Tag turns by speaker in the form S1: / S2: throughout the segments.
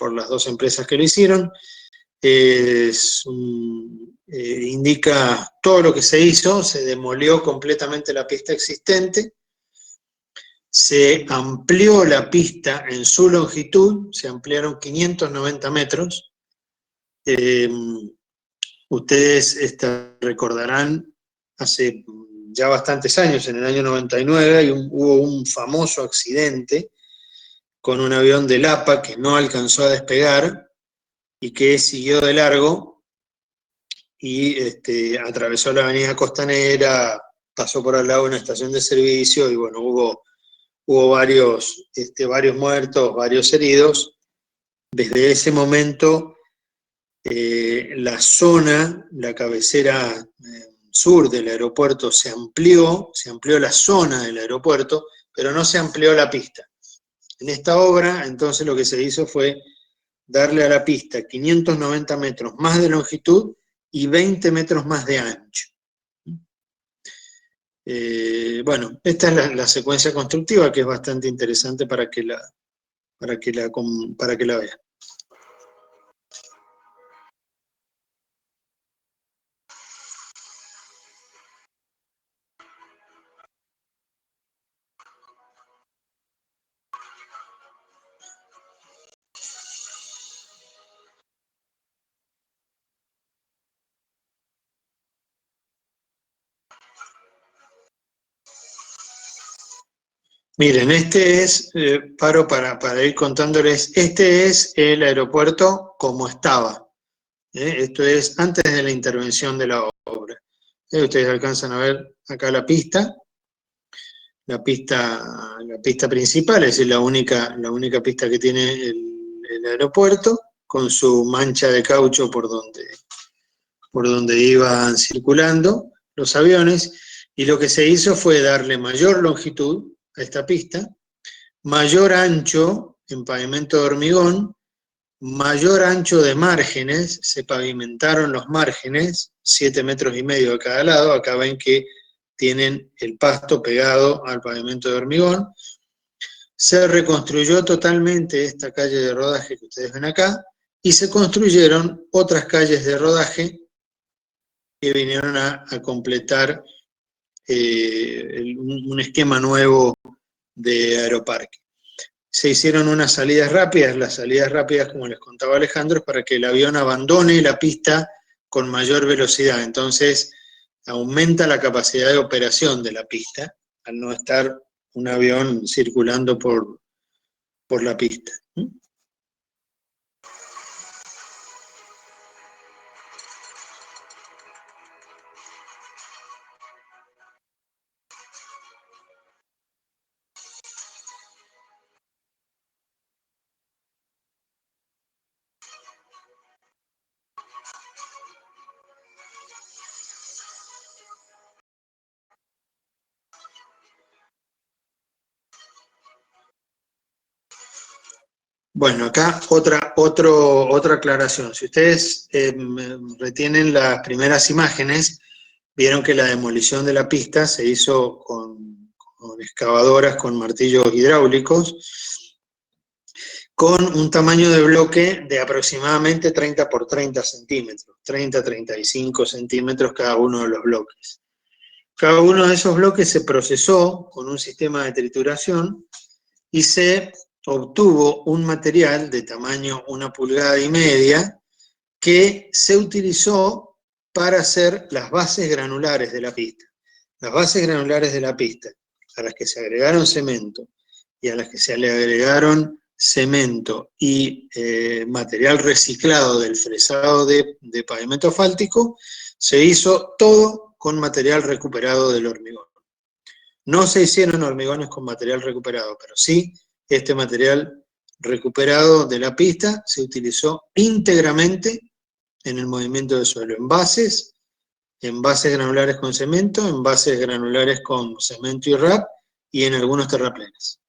S1: por las dos empresas que lo hicieron. Indica todo lo que se hizo. Se demolió completamente la pista existente, se amplió la pista en su longitud, se ampliaron 590 metros. Ustedes recordarán, hace ya bastantes años, en el año 99, hubo un famoso accidente con un avión del APA que no alcanzó a despegar y que siguió de largo y atravesó la avenida Costanera, pasó por al lado de una estación de servicio y bueno, hubo varios muertos, varios heridos. Desde ese momento, la zona, la cabecera sur del aeropuerto se amplió la zona del aeropuerto, pero no se amplió la pista. En esta obra, entonces, lo que se hizo fue darle a la pista 590 metros más de longitud y 20 metros más de ancho. Bueno, esta es la secuencia constructiva, que es bastante interesante para que la vean. Miren, paro para ir contándoles, este es el aeropuerto como estaba. Esto es antes de la intervención de la obra. Ustedes alcanzan a ver acá la pista principal, es decir, la única pista que tiene el aeropuerto, con su mancha de caucho por donde iban circulando los aviones, y lo que se hizo fue darle mayor longitud a esta pista, mayor ancho en pavimento de hormigón, mayor ancho de márgenes, se pavimentaron los márgenes, 7,5 metros de cada lado. Acá ven que tienen el pasto pegado al pavimento de hormigón. Se reconstruyó totalmente esta calle de rodaje que ustedes ven acá, y se construyeron otras calles de rodaje que vinieron a completar un esquema nuevo de aeroparque. Se hicieron unas salidas rápidas. Las salidas rápidas, como les contaba Alejandro, es para que el avión abandone la pista con mayor velocidad. Entonces aumenta la capacidad de operación de la pista al no estar un avión circulando por la pista. Bueno, acá otra aclaración. Si ustedes retienen las primeras imágenes, vieron que la demolición de la pista se hizo con excavadoras, con martillos hidráulicos, con un tamaño de bloque de aproximadamente 30 por 30 centímetros, 30-35 centímetros cada uno de los bloques. Cada uno de esos bloques se procesó con un sistema de trituración y se obtuvo un material de tamaño 1,5 pulgadas que se utilizó para hacer las bases granulares de la pista. Las bases granulares de la pista, a las que se agregaron cemento y a las que se le agregaron cemento y material reciclado del fresado de pavimento asfáltico, se hizo todo con material recuperado del hormigón. No se hicieron hormigones con material recuperado, pero sí este material recuperado de la pista se utilizó íntegramente en el movimiento del suelo, en bases granulares con cemento, en bases granulares con cemento y RAP, y en algunos terraplenes.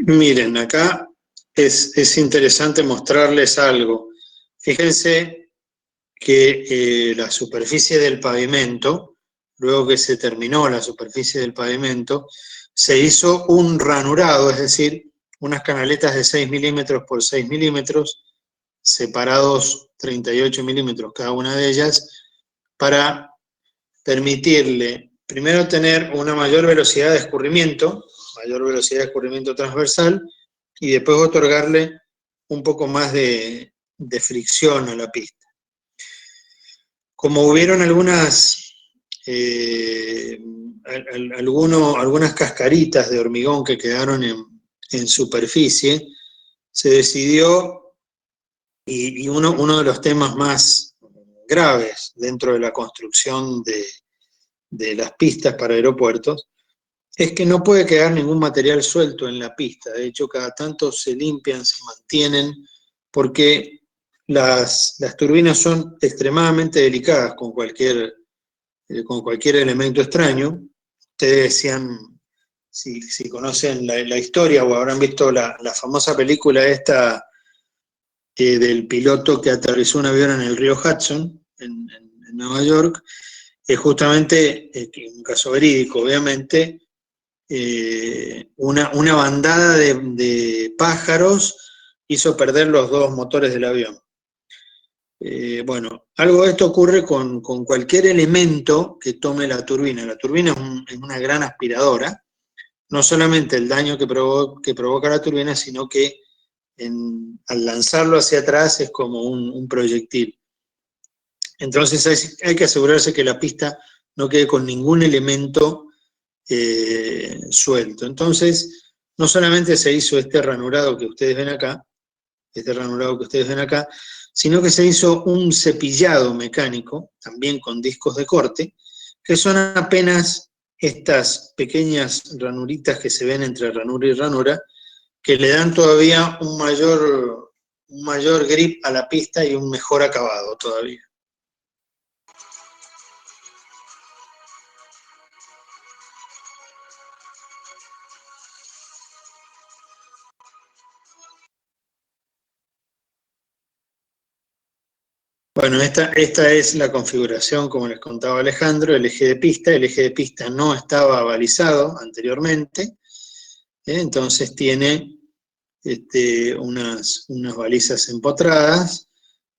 S1: Miren, acá es interesante mostrarles algo. Fíjense que la superficie del pavimento, luego que se terminó la superficie del pavimento, se hizo un ranurado, es decir, unas canaletas de 6 milímetros por 6 milímetros, separados 38 milímetros cada una de ellas, para permitirle primero tener una mayor velocidad de escurrimiento transversal, y después otorgarle un poco más de fricción a la pista. Como hubieron algunas cascaritas de hormigón que quedaron en superficie, se decidió, y uno de los temas más graves dentro de la construcción de las pistas para aeropuertos, es que no puede quedar ningún material suelto en la pista. De hecho, cada tanto se limpian, se mantienen, porque las turbinas son extremadamente delicadas con cualquier elemento extraño. Ustedes si conocen la historia o habrán visto la famosa película esta del piloto que aterrizó un avión en el río Hudson, en Nueva York, es justamente, un caso verídico, obviamente, una bandada de pájaros hizo perder los dos motores del avión. Bueno, algo de esto ocurre con cualquier elemento que tome la turbina. La turbina es una gran aspiradora, no solamente el daño que provoca la turbina, sino que al lanzarlo hacia atrás es como un proyectil. Entonces hay que asegurarse que la pista no quede con ningún elemento suelto. Entonces, no solamente se hizo este ranurado que ustedes ven acá, sino que se hizo un cepillado mecánico, también con discos de corte, que son apenas estas pequeñas ranuritas que se ven entre ranura y ranura, que le dan todavía un mayor grip a la pista y un mejor acabado todavía. Bueno, esta es la configuración, como les contaba Alejandro, el eje de pista. El eje de pista no estaba balizado anteriormente, entonces tiene unas balizas empotradas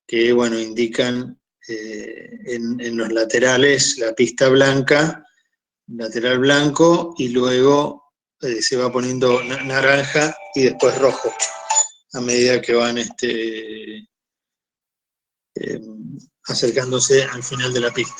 S1: que, bueno, indican en los laterales la pista blanca, lateral blanco, y luego se va poniendo naranja y después rojo a medida que van acercándose al final de la pista.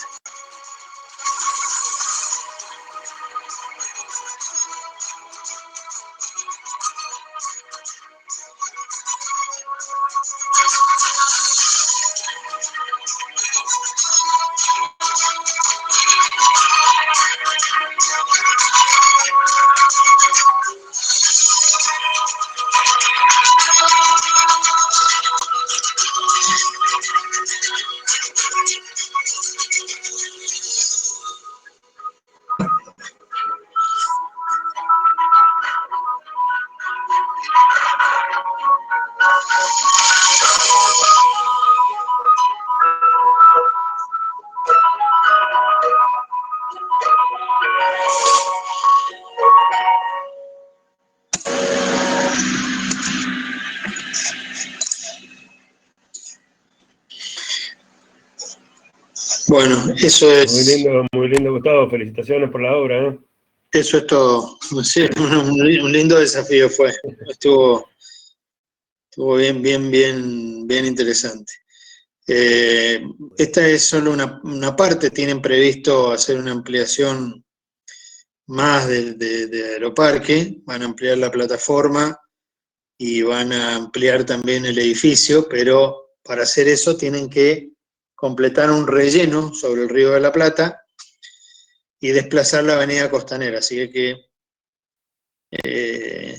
S1: Bueno, eso es...
S2: Muy lindo, Gustavo. Felicitaciones por la obra, ¿eh?
S1: Eso es todo. Sí, un lindo desafío fue. Estuvo Estuvo bien interesante. Esta es solo una parte, tienen previsto hacer una ampliación más de Aeroparque, van a ampliar la plataforma y van a ampliar también el edificio, pero para hacer eso tienen que completar un relleno sobre el Río de la Plata y desplazar la avenida Costanera, así que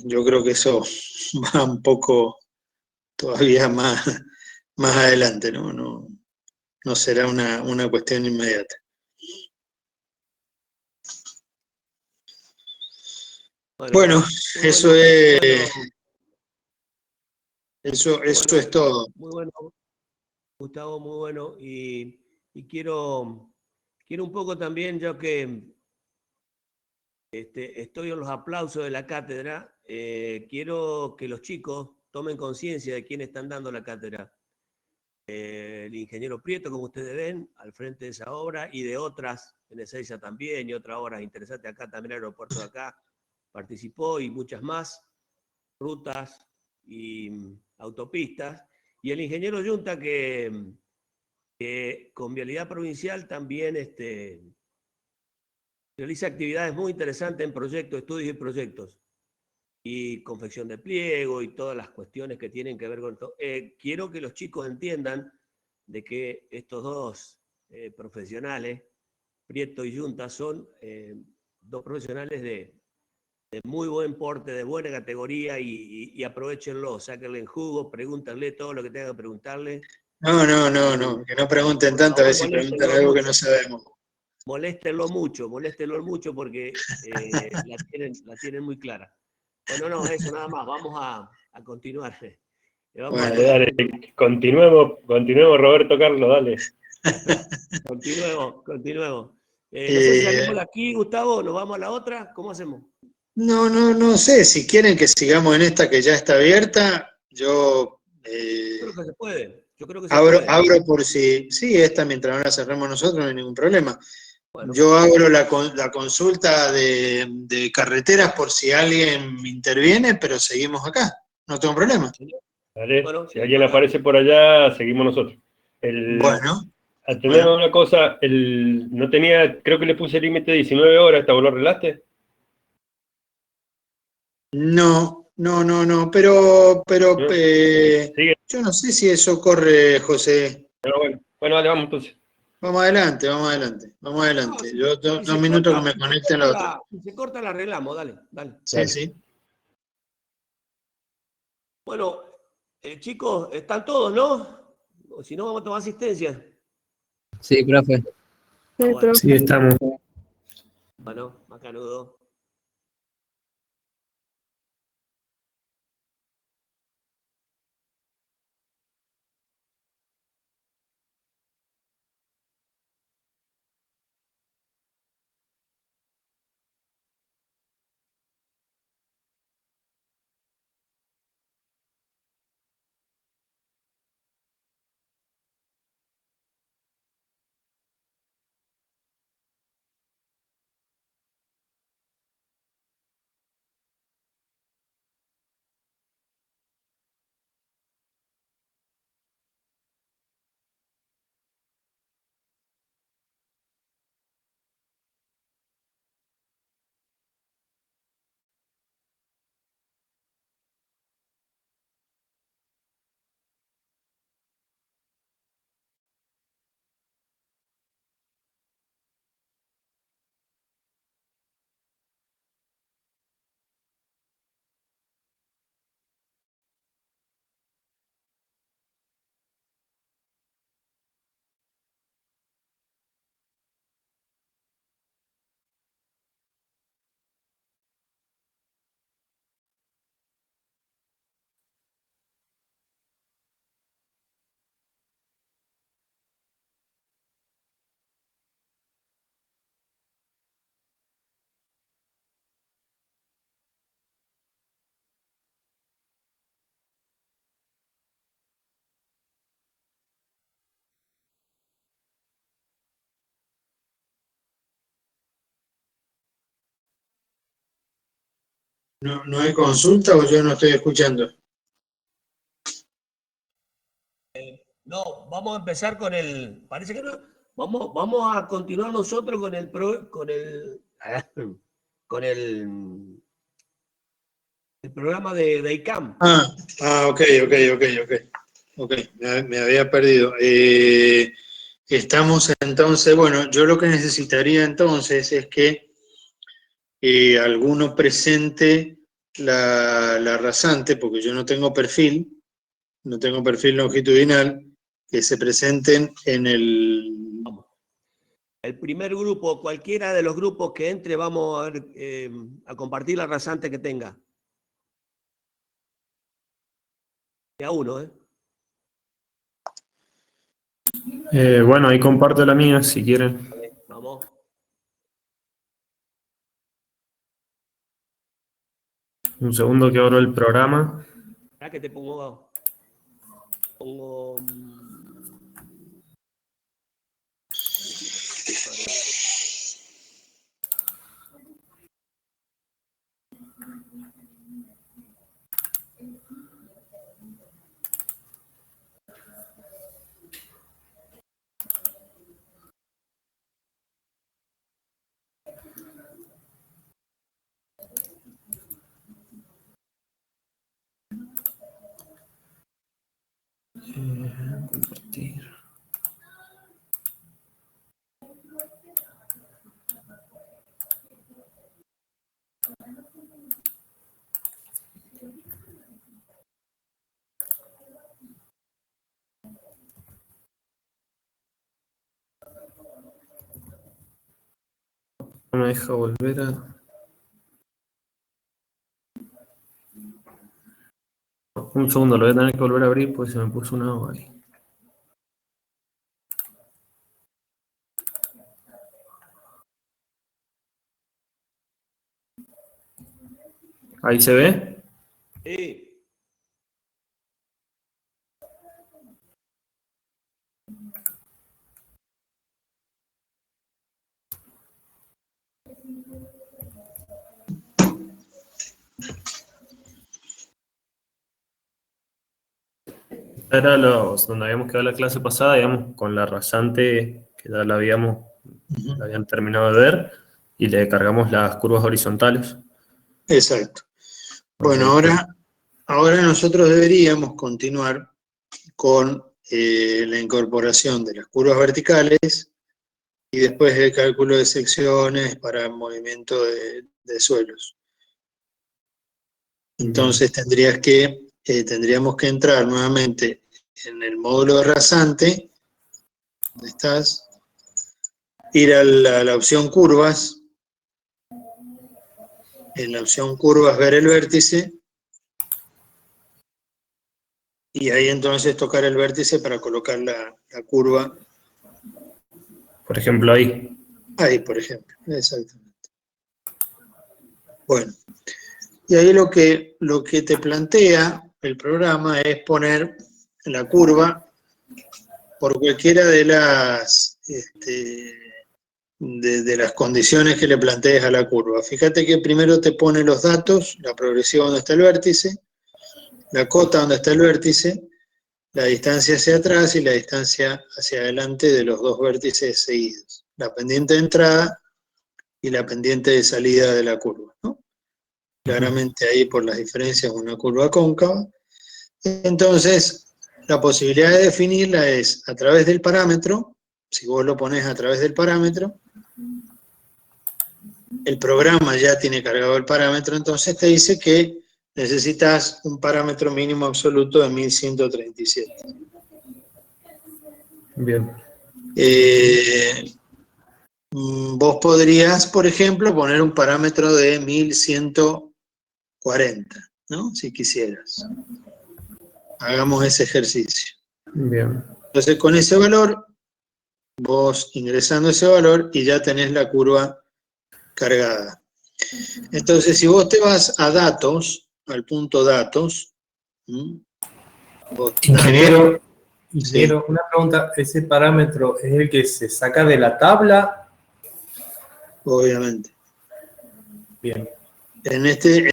S1: yo creo que eso va un poco todavía más adelante, no será una cuestión inmediata. Bueno, eso es, eso es todo.
S3: Muy bueno, Gustavo, muy bueno. Y quiero un poco también, yo que estoy en los aplausos de la cátedra, quiero que los chicos tomen conciencia de quién están dando la cátedra. El ingeniero Prieto, como ustedes ven, al frente de esa obra, y de otras, en Ezeiza también, y otras obras interesantes acá, también el aeropuerto de acá participó, y muchas más, rutas y autopistas. Y el ingeniero Yunta, que con Vialidad Provincial también realiza actividades muy interesantes en proyectos, estudios y proyectos, y confección de pliego y todas las cuestiones que tienen que ver con esto. Quiero que los chicos entiendan de que estos dos profesionales, Prieto y Yunta, son dos profesionales de muy buen porte, de buena categoría, y aprovechenlo, sáquenle en jugo, pregúntenle todo lo que tengan que preguntarle.
S1: No, que no pregunten tanto, a ver si preguntan algo que no sabemos.
S3: Moléstenlo mucho porque la tienen muy clara. Bueno, no, eso nada más, vamos a continuar.
S2: Dale, continuemos, Roberto Carlos, dale.
S3: Continuemos. No sé si salimos de aquí, Gustavo, nos vamos a la otra, ¿cómo hacemos?
S1: No sé, si quieren que sigamos en esta que ya está abierta, yo
S3: Creo que se puede. Yo creo que se
S1: abro
S3: puede.
S1: por si, sí, esta mientras no la cerremos nosotros no hay ningún problema.
S3: Bueno.
S1: Yo abro la consulta de carreteras por si alguien interviene, pero seguimos acá, no tengo problema.
S2: Dale,
S3: Bueno,
S2: si alguien aparece por allá, seguimos nosotros.
S1: Bueno.
S2: Atendemos una cosa, no tenía, creo que le puse límite de 19 horas, ¿esta vos lo arreglaste?
S1: No, pero
S2: ¿No?
S1: yo no sé si eso corre, José.
S2: Pero bueno, dale, vamos entonces.
S1: Vamos adelante.
S3: No,
S1: Yo
S3: si
S1: 2
S3: se
S1: minutos
S3: corta,
S1: que me conecte en la otra.
S3: si se corta, la arreglamos, dale.
S1: Sí.
S3: Bueno, chicos, están todos, ¿no? O si no, vamos a tomar asistencia.
S4: Sí, profe.
S3: Bueno,
S2: Sí, estamos.
S3: bueno, macanudo.
S1: ¿No hay consulta o yo no estoy escuchando?
S3: No, vamos a empezar con el. Parece que no. Vamos a continuar nosotros con el el programa de ICAM.
S1: Ok. Me había perdido. Estamos entonces, bueno, yo lo que necesitaría entonces es que alguno presente la rasante, porque yo no tengo perfil longitudinal, que se presenten en el...
S3: El primer grupo, cualquiera de los grupos que entre, vamos a, ver, a compartir la rasante que tenga. A uno, ¿eh?
S5: Bueno, ahí comparto la mía si quieren.
S3: Vamos.
S5: Un segundo que abro el programa.
S3: Espera que te pongo.
S5: Compartir. No me deja volver a... Un segundo, lo voy a tener que volver a abrir porque se me puso una agua ahí. ¿Ahí se ve?
S3: Sí.
S5: Era donde habíamos quedado la clase pasada, digamos, con la rasante que ya la habían terminado de ver, y le cargamos las curvas horizontales.
S1: Exacto. Bueno, ahora nosotros deberíamos continuar con la incorporación de las curvas verticales y después el cálculo de secciones para movimiento de suelos. Entonces tendríamos que entrar nuevamente en el módulo de rasante. ¿Dónde estás? Ir a la opción curvas. En la opción curvas ver el vértice. Y ahí entonces tocar el vértice para colocar la curva.
S5: Por ejemplo, ahí.
S1: Ahí, por ejemplo. Exactamente. Bueno. Y ahí lo que te plantea el programa es poner la curva por cualquiera de las de las condiciones que le plantees a la curva. Fíjate que primero te pone los datos, la progresión donde está el vértice, la cota donde está el vértice, la distancia hacia atrás y la distancia hacia adelante de los dos vértices seguidos. La pendiente de entrada y la pendiente de salida de la curva, ¿no? Claramente ahí por las diferencias una curva cóncava. Entonces, la posibilidad de definirla es a través del parámetro. Si vos lo pones a través del parámetro, el programa ya tiene cargado el parámetro, entonces te dice que necesitas un parámetro mínimo absoluto de 1137.
S5: Bien.
S1: Vos podrías, por ejemplo, poner un parámetro de 1140, ¿no? Si quisieras. Hagamos ese ejercicio.
S5: Bien.
S1: Entonces, con ese valor, vos ingresando ese valor y ya tenés la curva cargada. Entonces, si vos te vas a datos, al punto datos,
S6: Ingeniero,
S1: sí.
S6: una pregunta, ¿ese parámetro es el que se saca de la tabla?
S1: Obviamente.
S6: Bien.
S1: En este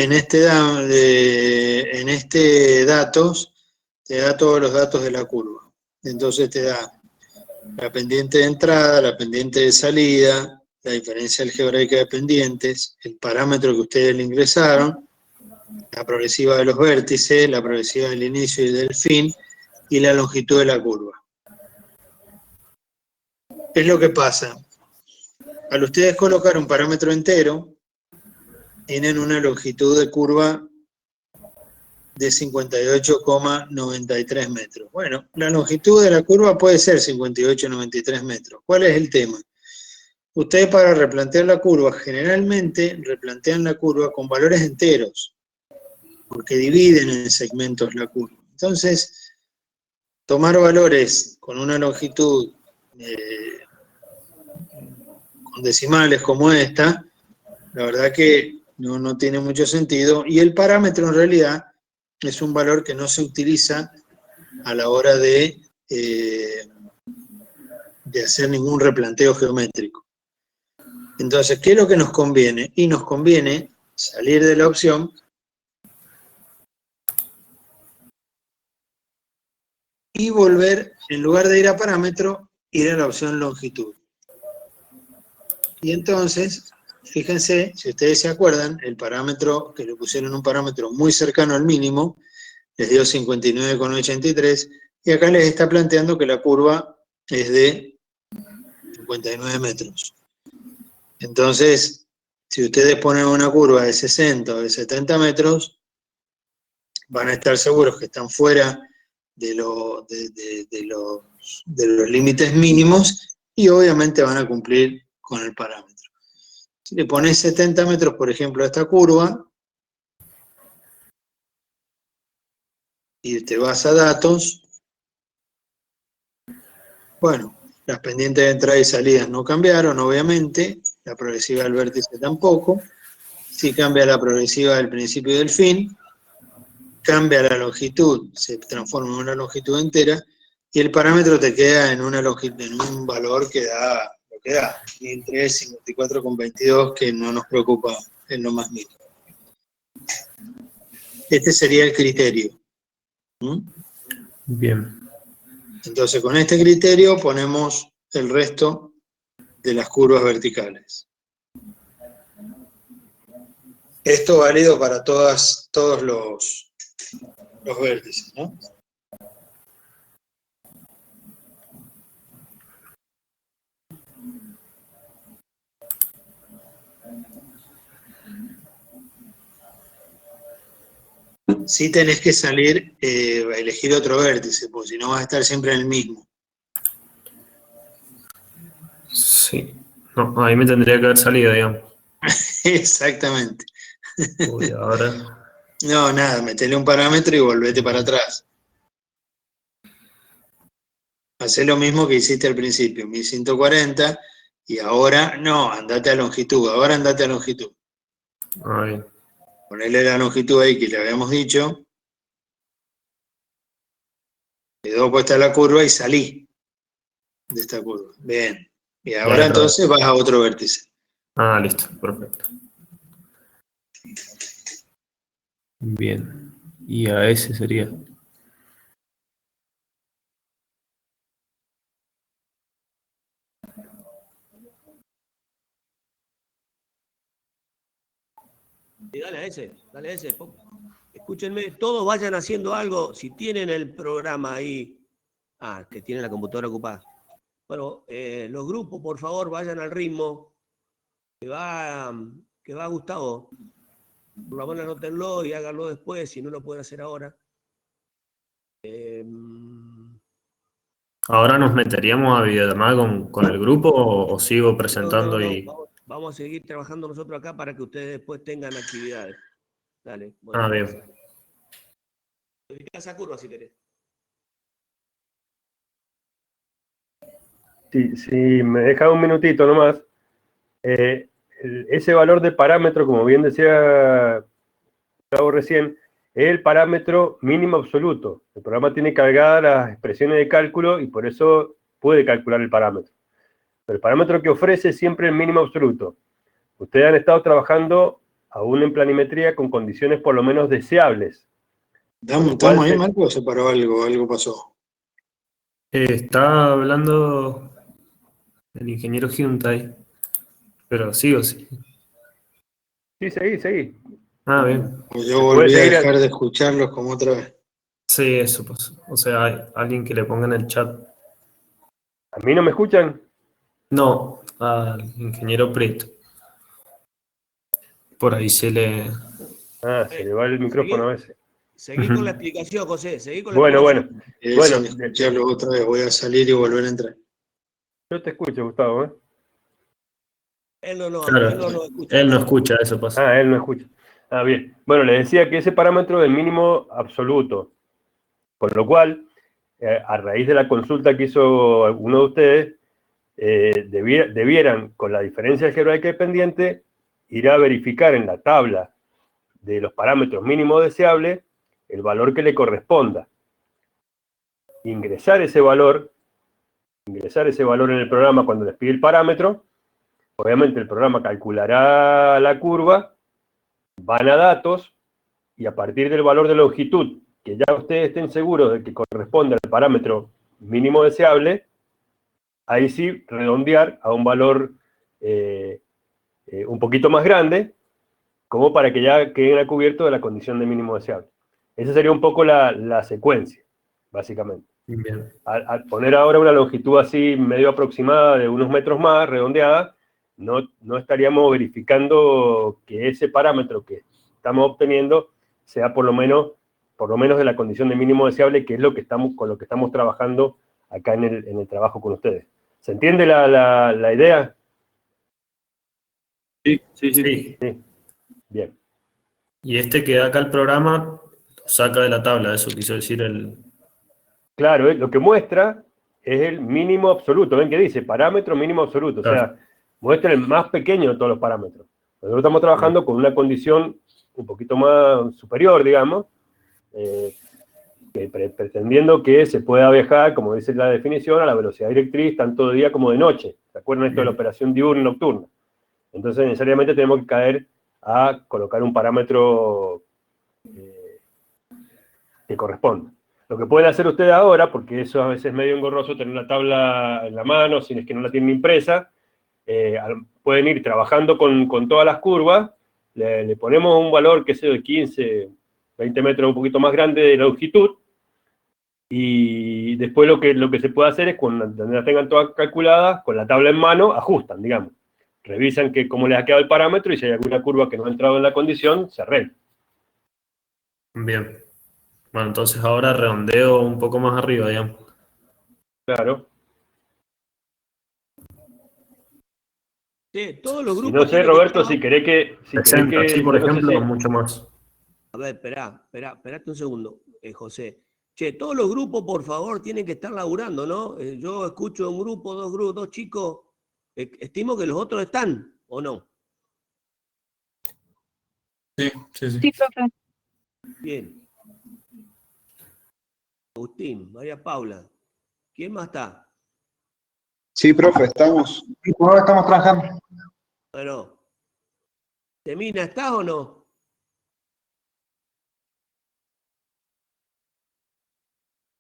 S1: datos, te da todos los datos de la curva. Entonces te da la pendiente de entrada, la pendiente de salida, la diferencia algebraica de pendientes, el parámetro que ustedes le ingresaron, la progresiva de los vértices, la progresiva del inicio y del fin, y la longitud de la curva. ¿Qué es lo que pasa? Al ustedes colocar un parámetro entero, tienen una longitud de curva de 58,93 metros. Bueno, la longitud de la curva puede ser 58,93 metros. ¿Cuál es el tema? Ustedes para replantear la curva, generalmente replantean la curva con valores enteros, porque dividen en segmentos la curva. Entonces, tomar valores con una longitud con decimales como esta, la verdad que no tiene mucho sentido, y el parámetro en realidad es un valor que no se utiliza a la hora de hacer ningún replanteo geométrico. Entonces, ¿qué es lo que nos conviene? Y nos conviene salir de la opción y volver, en lugar de ir a parámetro, ir a la opción longitud. Y entonces, fíjense, si ustedes se acuerdan, el parámetro, que le pusieron un parámetro muy cercano al mínimo, les dio 59,83, y acá les está planteando que la curva es de 59 metros. Entonces, si ustedes ponen una curva de 60 o de 70 metros, van a estar seguros que están fuera de los límites mínimos y obviamente van a cumplir con el parámetro. Si le pones 70 metros, por ejemplo, a esta curva, y te vas a datos, bueno, las pendientes de entrada y salida no cambiaron, obviamente, la progresiva del vértice tampoco, sí cambia la progresiva del principio y del fin, cambia la longitud, se transforma en una longitud entera, y el parámetro te queda en un valor que da lo que da, 1003,54,22, que no nos preocupa en lo más mínimo. Este sería el criterio.
S5: Bien.
S1: Entonces, con este criterio ponemos el resto de las curvas verticales. Esto válido para todos los vértices, ¿no? Sí tenés que salir a elegir otro vértice, porque si no vas a estar siempre en el mismo.
S5: Sí. No, ahí me tendría que haber salido, digamos.
S1: Exactamente.
S5: Uy, ahora.
S1: No, nada, metele un parámetro y volvete para atrás. Hacé lo mismo que hiciste al principio, 1140, y ahora no, andate a longitud, ahora andate a longitud.
S5: Ahí.
S1: Ponele la longitud ahí que le habíamos dicho, quedó puesta la curva y salí de esta curva. Bien. Y ahora entonces vas a otro vértice.
S5: Ah, listo, perfecto. Bien. Y a ese sería.
S3: Y dale a ese, dale a ese. Escúchenme, todos vayan haciendo algo. Si tienen el programa ahí, que tienen la computadora ocupada. Bueno, los grupos, por favor, vayan al ritmo que va Gustavo. Por lo menos anótenlo y háganlo después, si no lo pueden hacer ahora.
S5: ¿Ahora nos meteríamos a videollamada con el grupo o sigo presentando
S3: No.
S5: y...?
S3: Vamos a seguir trabajando nosotros acá para que ustedes después tengan actividades. Dale. Bueno,
S5: Bien.
S3: esa curva si querés.
S2: Si me deja un minutito nomás, ese valor de parámetro, como bien decía Gustavo recién, es el parámetro mínimo absoluto. El programa tiene cargadas las expresiones de cálculo y por eso puede calcular el parámetro. Pero el parámetro que ofrece es siempre el mínimo absoluto. Ustedes han estado trabajando aún en planimetría con condiciones por lo menos deseables.
S1: ¿Estamos ahí, Marco, o se paró algo? Algo pasó.
S5: Está hablando el ingeniero Hyundai, pero sí o sí.
S2: Sí, seguí.
S5: Ah, bien.
S1: Yo
S2: Se puede
S1: volví a
S2: seguir
S1: dejar de escucharlos como otra vez.
S5: Sí, eso pasó. O sea, hay alguien que le ponga en el chat.
S2: ¿A mí no me escuchan?
S5: No, al ingeniero Prieto. Por ahí se le...
S2: Ah, se le va el micrófono a veces.
S3: Seguí
S5: Ujú.
S3: con la explicación, José, seguí con la
S2: Bueno,
S3: explicación.
S1: Sin
S2: de-
S1: escucharlos otra vez, voy a salir y volver a entrar.
S2: yo te escucho, Gustavo, ¿eh?
S3: Él no
S5: Claro,
S3: nos escucha a
S5: él no
S3: nosotros.
S5: escucha, eso pasa.
S2: Ah, él no escucha. Ah, bien. Bueno, le decía que ese parámetro es el mínimo absoluto, con lo cual, a raíz de la consulta que hizo alguno de ustedes, debieran, con la diferencia algebraica dependiente, ir a verificar en la tabla de los parámetros mínimos deseables el valor que le corresponda. Ingresar ese valor en el programa cuando les pide el parámetro. Obviamente el programa calculará la curva, van a datos, y a partir del valor de longitud, que ya ustedes estén seguros de que corresponde al parámetro mínimo deseable, ahí sí redondear a un valor un poquito más grande, como para que ya queden a cubierto de la condición de mínimo deseable. Esa sería un poco la secuencia, básicamente.
S5: Bien.
S2: Al poner ahora una longitud así medio aproximada de unos metros más, redondeada, no estaríamos verificando que ese parámetro que estamos obteniendo sea por lo menos de la condición de mínimo deseable, que es con lo que estamos trabajando acá en el trabajo con ustedes. ¿Se entiende la idea?
S5: Sí.
S2: Sí. Bien.
S5: Y este que da acá el programa lo saca de la tabla, eso quiso decir el...
S2: Claro, lo que muestra es el mínimo absoluto. ¿Ven que dice? Parámetro mínimo absoluto. O sea,
S5: Claro.
S2: muestra el más pequeño de todos los parámetros. Nosotros estamos trabajando con una condición un poquito más superior, digamos, pretendiendo que se pueda viajar, como dice la definición, a la velocidad directriz, tanto de día como de noche. ¿Se acuerdan esto de la operación diurna y nocturna? Entonces, necesariamente tenemos que caer a colocar un parámetro que corresponda. Lo que pueden hacer ustedes ahora, porque eso a veces es medio engorroso tener la tabla en la mano, si es que no la tienen impresa, pueden ir trabajando con todas las curvas, le ponemos un valor, que sea de 15, 20 metros, un poquito más grande de longitud, y después lo que se puede hacer es, cuando las tengan todas calculadas, con la tabla en mano, ajustan, digamos. Revisan cómo les ha quedado el parámetro, y si hay alguna curva que no ha entrado en la condición, se arregla.
S5: Bien. Bueno, entonces ahora redondeo un poco más arriba, digamos.
S2: Claro.
S3: Sí, todos los
S2: Y
S3: grupos
S2: no sé,
S3: tienen que
S2: Roberto,
S3: estar.
S2: si querés que...
S5: 60, así por
S2: yo no sé
S5: ejemplo,
S2: si...
S5: mucho más.
S3: A ver, esperate un segundo, José. Che, todos los grupos, por favor, tienen que estar laburando, ¿no? Yo escucho un grupo, dos grupos, dos chicos. Estimo que los otros están, ¿o no?
S5: Sí.
S7: Sí, profe.
S3: Bien. Agustín, María Paula. ¿Quién más está?
S8: Sí, profe, estamos. Sí, por ahora estamos trabajando.
S3: Bueno. ¿Temina, estás o no?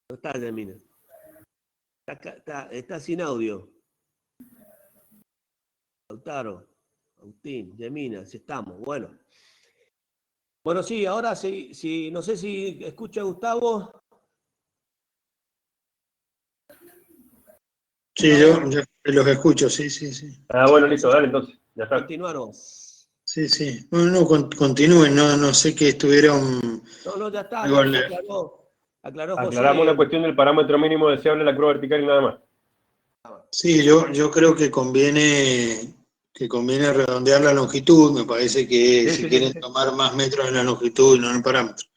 S3: No está Temina. Está sin audio. Lautaro, Agustín, Yemina, si estamos. Bueno. Bueno, sí, ahora sí, no sé si escucha Gustavo.
S1: Sí, yo los escucho, sí.
S2: Ah, bueno, listo, dale entonces. Ya está.
S3: Continuaron.
S1: Sí. Bueno, no, continúen, no sé qué estuvieron...
S3: No, ya está,
S1: Igual,
S3: ya aclaró
S2: Aclaramos
S3: José.
S2: una cuestión del parámetro mínimo deseable en la curva vertical y nada más.
S1: sí, yo creo que conviene redondear la longitud. Me parece que si quieren tomar más metros en la longitud y no en el parámetro.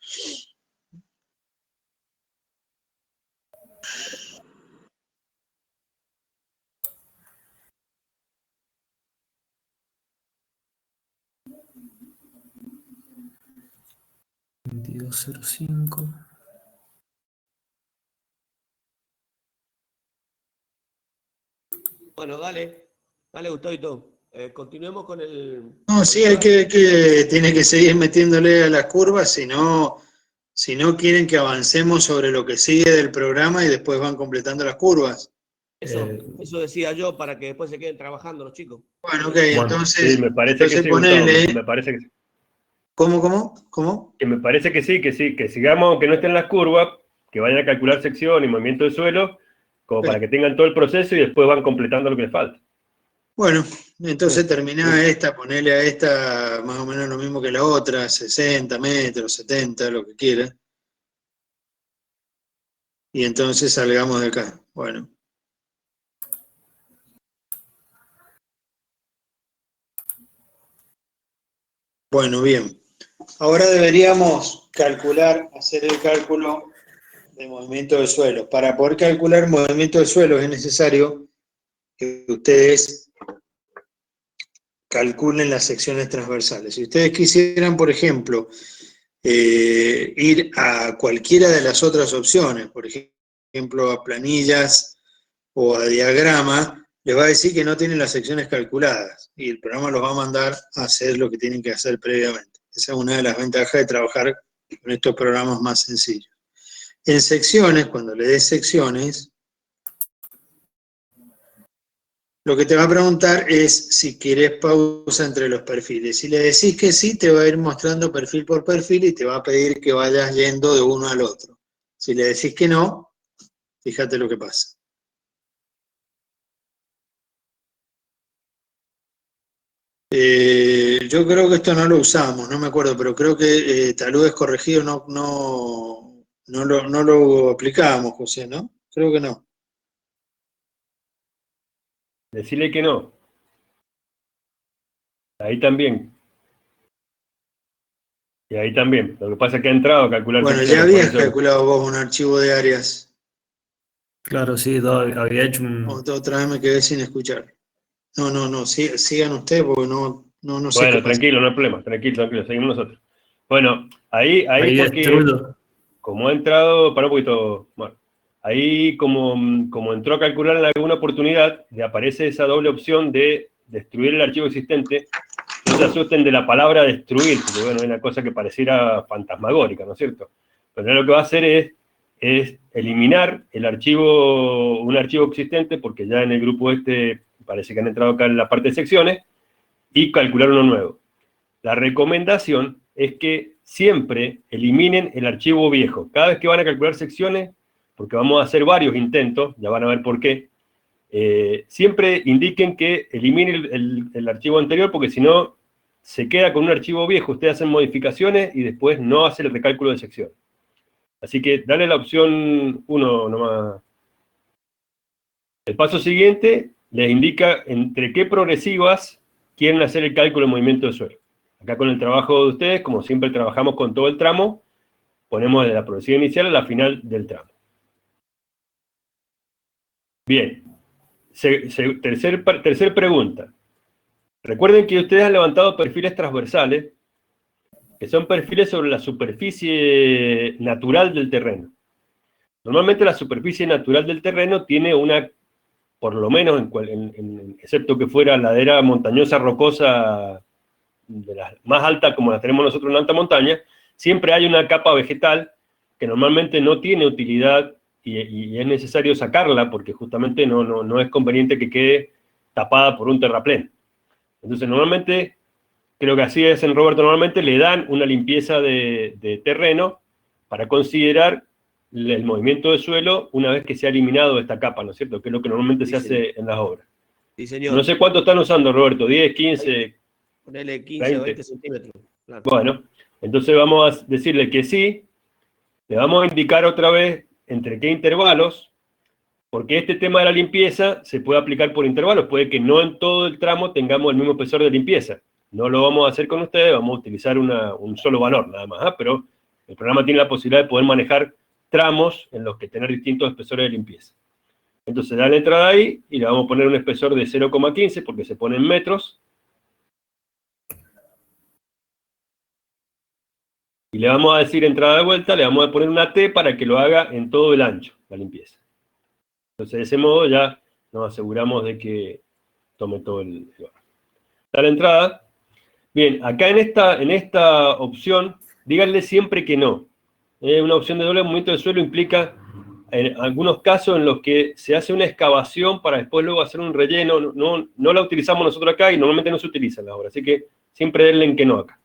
S5: $22.05.
S3: Bueno, dale, Gustavito. Continuemos con el...
S1: No, sí, tiene que seguir metiéndole a las curvas, si no Si no, quieren que avancemos sobre lo que sigue del programa y después van completando las curvas.
S3: Eso decía yo, para que después se queden trabajando los chicos.
S1: Bueno, ok,
S5: Bueno,
S1: entonces,
S2: Sí, me parece que sí,
S1: ponele.
S2: Gustavo, me parece que sí.
S1: ¿Cómo?
S2: Que me parece que sí, que sigamos, que no estén las curvas, que vayan a calcular sección y movimiento de suelo, como
S1: Ok.
S2: para que tengan todo el proceso y después van completando lo que les falta.
S1: Bueno, entonces
S2: Sí,
S1: terminá
S2: sí.
S1: esta, ponele a esta más o menos lo mismo que la otra, 60 metros, 70, lo que quiera. Y entonces salgamos de acá. Bueno. Bueno, bien. Ahora deberíamos hacer el cálculo de movimiento de suelo. Para poder calcular movimiento de suelo es necesario que ustedes calculen las secciones transversales. Si ustedes quisieran, por ejemplo, ir a cualquiera de las otras opciones, por ejemplo, a planillas o a diagrama, les va a decir que no tienen las secciones calculadas y el programa los va a mandar a hacer lo que tienen que hacer previamente. Esa es una de las ventajas de trabajar con estos programas más sencillos. En secciones, cuando le des secciones, lo que te va a preguntar es si querés pausa entre los perfiles. Si le decís que sí, te va a ir mostrando perfil por perfil y te va a pedir que vayas yendo de uno al otro. Si le decís que no, fíjate lo que pasa. Yo creo que esto no lo usamos, no me acuerdo, pero creo que taludes corregidos no lo aplicábamos, José, ¿no? Creo que no.
S2: Decirle que no. Ahí también. Y ahí también. Lo que pasa es que ha entrado a calcular
S1: Bueno, ya
S2: secciones, por
S1: habías
S2: eso.
S1: calculado vos un archivo de áreas.
S5: Claro, sí, había hecho un...
S1: Otra vez me quedé sin escuchar. No, sigan ustedes porque no sé qué
S2: Bueno,
S1: pasa.
S2: tranquilo, no hay problema. Tranquilo, seguimos nosotros. Bueno, ahí
S5: Ahí
S2: porque,
S5: extrudo.
S2: como ha entrado, para un poquito, bueno, ahí como entró a calcular en alguna oportunidad, le aparece esa doble opción de destruir el archivo existente. No se asusten de la palabra destruir, porque bueno, es una cosa que pareciera fantasmagórica, ¿no es cierto? Pero lo que va a hacer es eliminar un archivo existente, porque ya en el grupo parece que han entrado acá en la parte de secciones, y calcular uno nuevo. La recomendación es que siempre eliminen el archivo viejo. Cada vez que van a calcular secciones, porque vamos a hacer varios intentos, ya van a ver por qué, siempre indiquen que eliminen el archivo anterior, porque si no, se queda con un archivo viejo, ustedes hacen modificaciones y después no hacen el recálculo de sección. Así que dale la opción 1 nomás. El paso siguiente les indica entre qué progresivas quieren hacer el cálculo de movimiento de suelo. Acá con el trabajo de ustedes, como siempre trabajamos con todo el tramo, ponemos de la progresiva inicial a la final del tramo. Bien. Tercer pregunta. Recuerden que ustedes han levantado perfiles transversales, que son perfiles sobre la superficie natural del terreno. Normalmente la superficie natural del terreno tiene por lo menos, excepto que fuera ladera montañosa, rocosa, de las más altas como las tenemos nosotros en la alta montaña, siempre hay una capa vegetal que normalmente no tiene utilidad y es necesario sacarla porque justamente no es conveniente que quede tapada por un terraplén. Entonces, normalmente, creo que así es en Roberto, normalmente le dan una limpieza de terreno para considerar el movimiento de suelo una vez que se ha eliminado esta capa, ¿no es cierto? Que es lo que normalmente se hace en las obras.
S3: Sí, señor.
S2: No sé cuánto están usando, Roberto, 10, 15,
S3: Ponele 15 o 20 centímetros. Claro.
S2: Bueno, entonces vamos a decirle que sí, le vamos a indicar otra vez entre qué intervalos, porque este tema de la limpieza se puede aplicar por intervalos, puede que no en todo el tramo tengamos el mismo espesor de limpieza. No lo vamos a hacer con ustedes, vamos a utilizar un solo valor nada más, pero el programa tiene la posibilidad de poder manejar tramos en los que tener distintos espesores de limpieza. Entonces da la entrada ahí y le vamos a poner un espesor de 0,15 porque se pone en metros. Y le vamos a decir entrada de vuelta, le vamos a poner una T para que lo haga en todo el ancho, la limpieza. Entonces de ese modo ya nos aseguramos de que tome todo el valor. Da la entrada. Bien, acá en esta opción, díganle siempre que no. Una opción de doble movimiento del suelo implica, en algunos casos, en los que se hace una excavación para después luego hacer un relleno. No la utilizamos nosotros acá y normalmente no se utiliza en la obra, así que siempre denle en que no acá.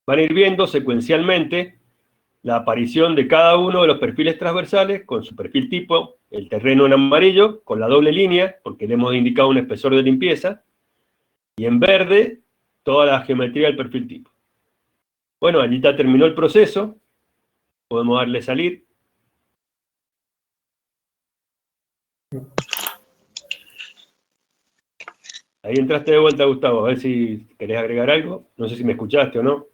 S2: Van a ir viendo secuencialmente la aparición de cada uno de los perfiles transversales con su perfil tipo, el terreno en amarillo, con la doble línea, porque le hemos indicado un espesor de limpieza, y en verde, toda la geometría del perfil tipo. Bueno, allí ya terminó el proceso, podemos darle salir. Ahí entraste de vuelta, Gustavo, a ver si querés agregar algo. No sé si me escuchaste o no.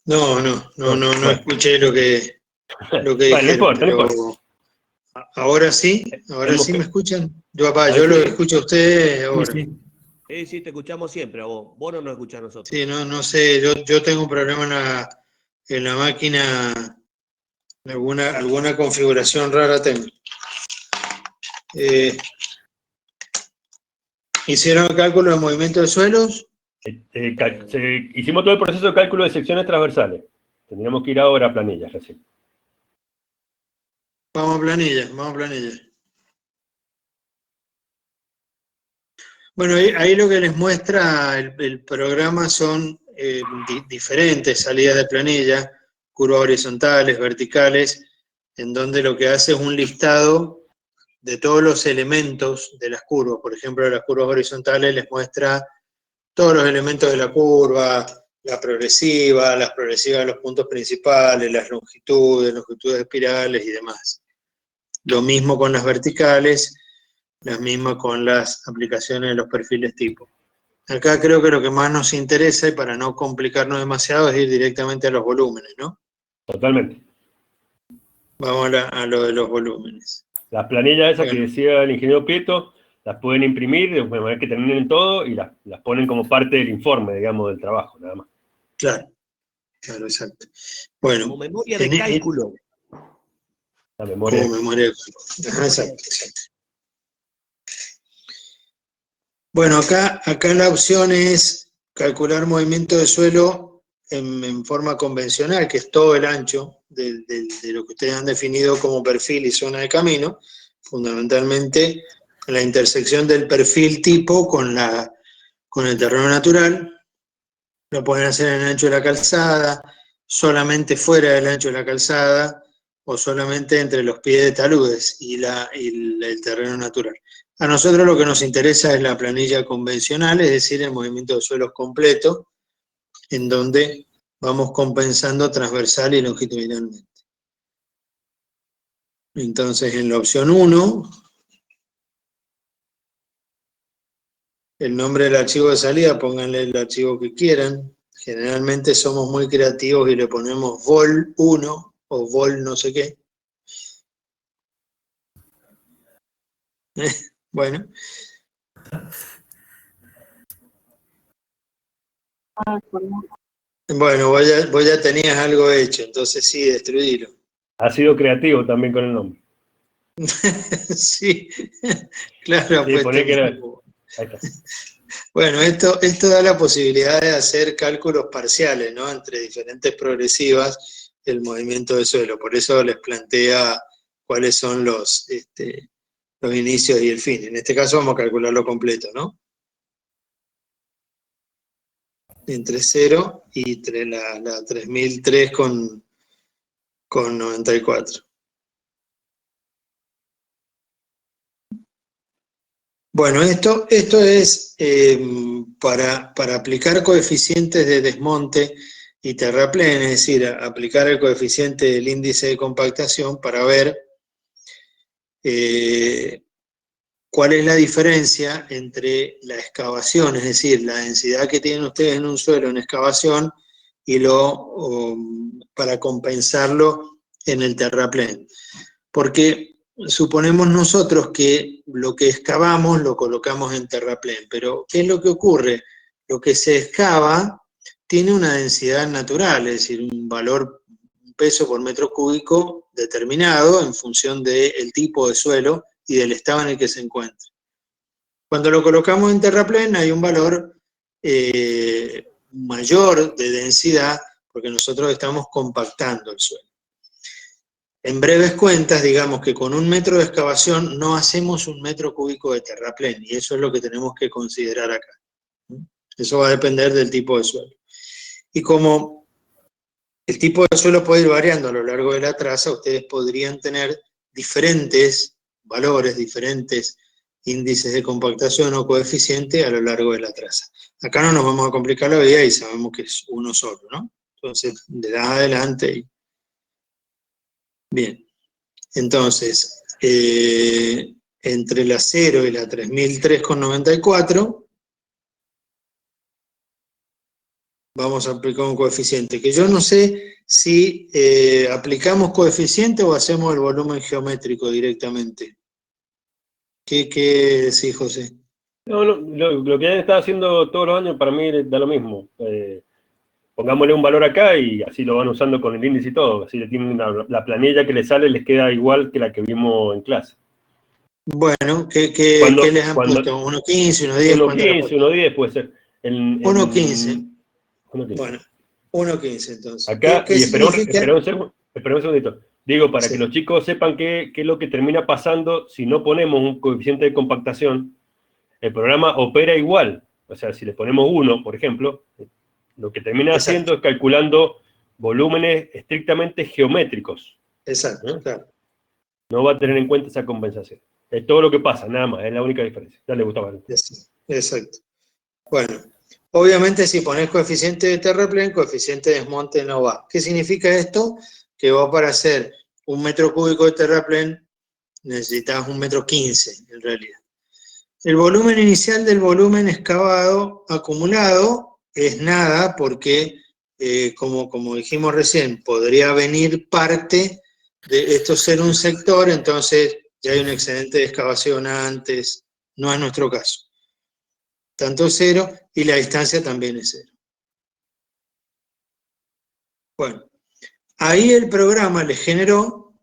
S1: No escuché lo que
S2: Bueno,
S1: dijeron,
S2: no importa,
S1: pero
S2: no importa.
S1: ahora sí me escuchan. Yo lo escucho a ustedes ahora.
S3: Sí, te escuchamos siempre a vos. Vos no nos escuchás a nosotros.
S1: Sí, no sé, yo tengo un problema en la máquina, alguna configuración rara tengo. ¿Hicieron el cálculo de movimiento de suelos?
S2: Hicimos todo el proceso de cálculo de secciones transversales. Tendríamos que ir ahora a planillas recién.
S1: Vamos a planilla. Bueno, ahí lo que les muestra el programa son diferentes salidas de planilla, curvas horizontales, verticales, en donde lo que hace es un listado de todos los elementos de las curvas. Por ejemplo, las curvas horizontales les muestra todos los elementos de la curva, las progresivas de los puntos principales, las longitudes espirales y demás. Lo mismo con las verticales, las mismas con las aplicaciones de los perfiles tipo. Acá creo que lo que más nos interesa, y para no complicarnos demasiado, es ir directamente a los volúmenes, ¿no?
S2: Totalmente.
S1: Vamos a lo de los volúmenes.
S2: Las planillas esas que decía el ingeniero Prieto, las pueden imprimir de manera que terminen todo y las ponen como parte del informe, digamos, del trabajo, nada más.
S1: Claro, exacto. Bueno.
S3: Como memoria de cálculo.
S2: La memoria.
S1: Como memoria de cálculo. Ajá, exacto. Bueno, acá la opción es calcular movimiento de suelo en forma convencional, que es todo el ancho de lo que ustedes han definido como perfil y zona de camino, fundamentalmente la intersección del perfil tipo con el terreno natural. Lo pueden hacer en el ancho de la calzada, solamente fuera del ancho de la calzada, o solamente entre los pies de taludes y el terreno natural. A nosotros lo que nos interesa es la planilla convencional, es decir, el movimiento de suelos completo, en donde vamos compensando transversal y longitudinalmente. Entonces, en la opción 1, el nombre del archivo de salida, pónganle el archivo que quieran. Generalmente somos muy creativos y le ponemos vol1 o vol no sé qué. Bueno. Bueno, vos ya tenías algo hecho, entonces sí, destruílo.
S2: Ha sido creativo también con el nombre.
S1: Sí, claro.
S2: Sí,
S1: pues
S2: poné que era. Ahí está.
S1: Bueno, esto da la posibilidad de hacer cálculos parciales, ¿no? Entre diferentes progresivas del movimiento de suelo. Por eso les plantea cuáles son los inicios y el fin. En este caso vamos a calcularlo completo, ¿no? Entre 0 y la 3003 con 94. Bueno, esto es para aplicar coeficientes de desmonte y terraplén, es decir, aplicar el coeficiente del índice de compactación para ver cuál es la diferencia entre la excavación, es decir, la densidad que tienen ustedes en un suelo en excavación y para compensarlo en el terraplén. Porque suponemos nosotros que lo que excavamos lo colocamos en terraplén, pero ¿qué es lo que ocurre? Lo que se excava tiene una densidad natural, es decir, un peso por metro cúbico determinado en función del tipo de suelo y del estado en el que se encuentra. Cuando lo colocamos en terraplén hay un valor mayor de densidad porque nosotros estamos compactando el suelo. En breves cuentas, digamos que con 1 metro de excavación no hacemos 1 metro cúbico de terraplén, y eso es lo que tenemos que considerar acá. Eso va a depender del tipo de suelo. Y como el tipo de suelo puede ir variando a lo largo de la traza, ustedes podrían tener diferentes valores, diferentes índices de compactación o coeficiente a lo largo de la traza. Acá no nos vamos a complicar la vida y sabemos que es uno solo, ¿no? Entonces, le das adelante y... Bien. Entonces, entre la 0 y la 3003,94, vamos a aplicar un coeficiente, que yo no sé si aplicamos coeficiente o hacemos el volumen geométrico directamente. ¿Qué decís, José?
S2: No, lo que han estado haciendo todos los años para mí da lo mismo. Pongámosle un valor acá y así lo van usando con el índice y todo. Así le tienen la planilla que les sale, les queda igual que la que vimos en clase.
S1: Bueno, ¿qué les han puesto? ¿1.15, 1.10?
S2: 1.15, 1.10 puede ser.
S1: 1.15.
S2: 1.15.
S1: Bueno, 1.15 entonces.
S2: Acá,
S1: ¿Qué
S2: y espera
S1: significa?
S2: un segundito. Digo, para
S1: Sí.
S2: que los chicos sepan qué es lo que termina pasando si no ponemos un coeficiente de compactación, el programa opera igual. O sea, si le ponemos 1, por ejemplo, lo que termina
S1: Exacto.
S2: haciendo es calculando volúmenes estrictamente geométricos.
S1: Exacto, claro.
S2: No va a tener en cuenta esa compensación. Es todo lo que pasa, nada más, es la única diferencia. Dale, Gustavo.
S1: Exacto. Bueno, obviamente si pones coeficiente de terraplén, coeficiente de desmonte no va. ¿Qué significa esto? Que vos para hacer 1 metro cúbico de terraplén necesitas 1,15 metros en realidad. El volumen inicial del volumen excavado acumulado es nada porque, como dijimos recién, podría venir parte de esto ser un sector, entonces ya hay un excedente de excavación antes, no es nuestro caso. Tanto 0 y la distancia también es 0. Bueno, ahí el programa les generó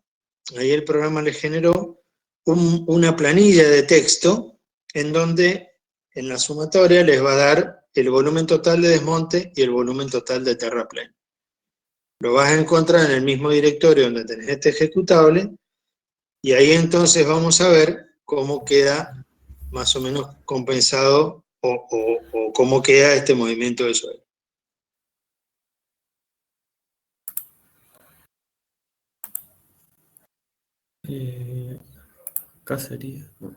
S1: una planilla de texto en donde en la sumatoria les va a dar el volumen total de desmonte y el volumen total de terraplén. Lo vas a encontrar en el mismo directorio donde tenés este ejecutable, y ahí entonces vamos a ver cómo queda más o menos compensado o cómo queda este movimiento de suelo.
S5: Acá sería... No.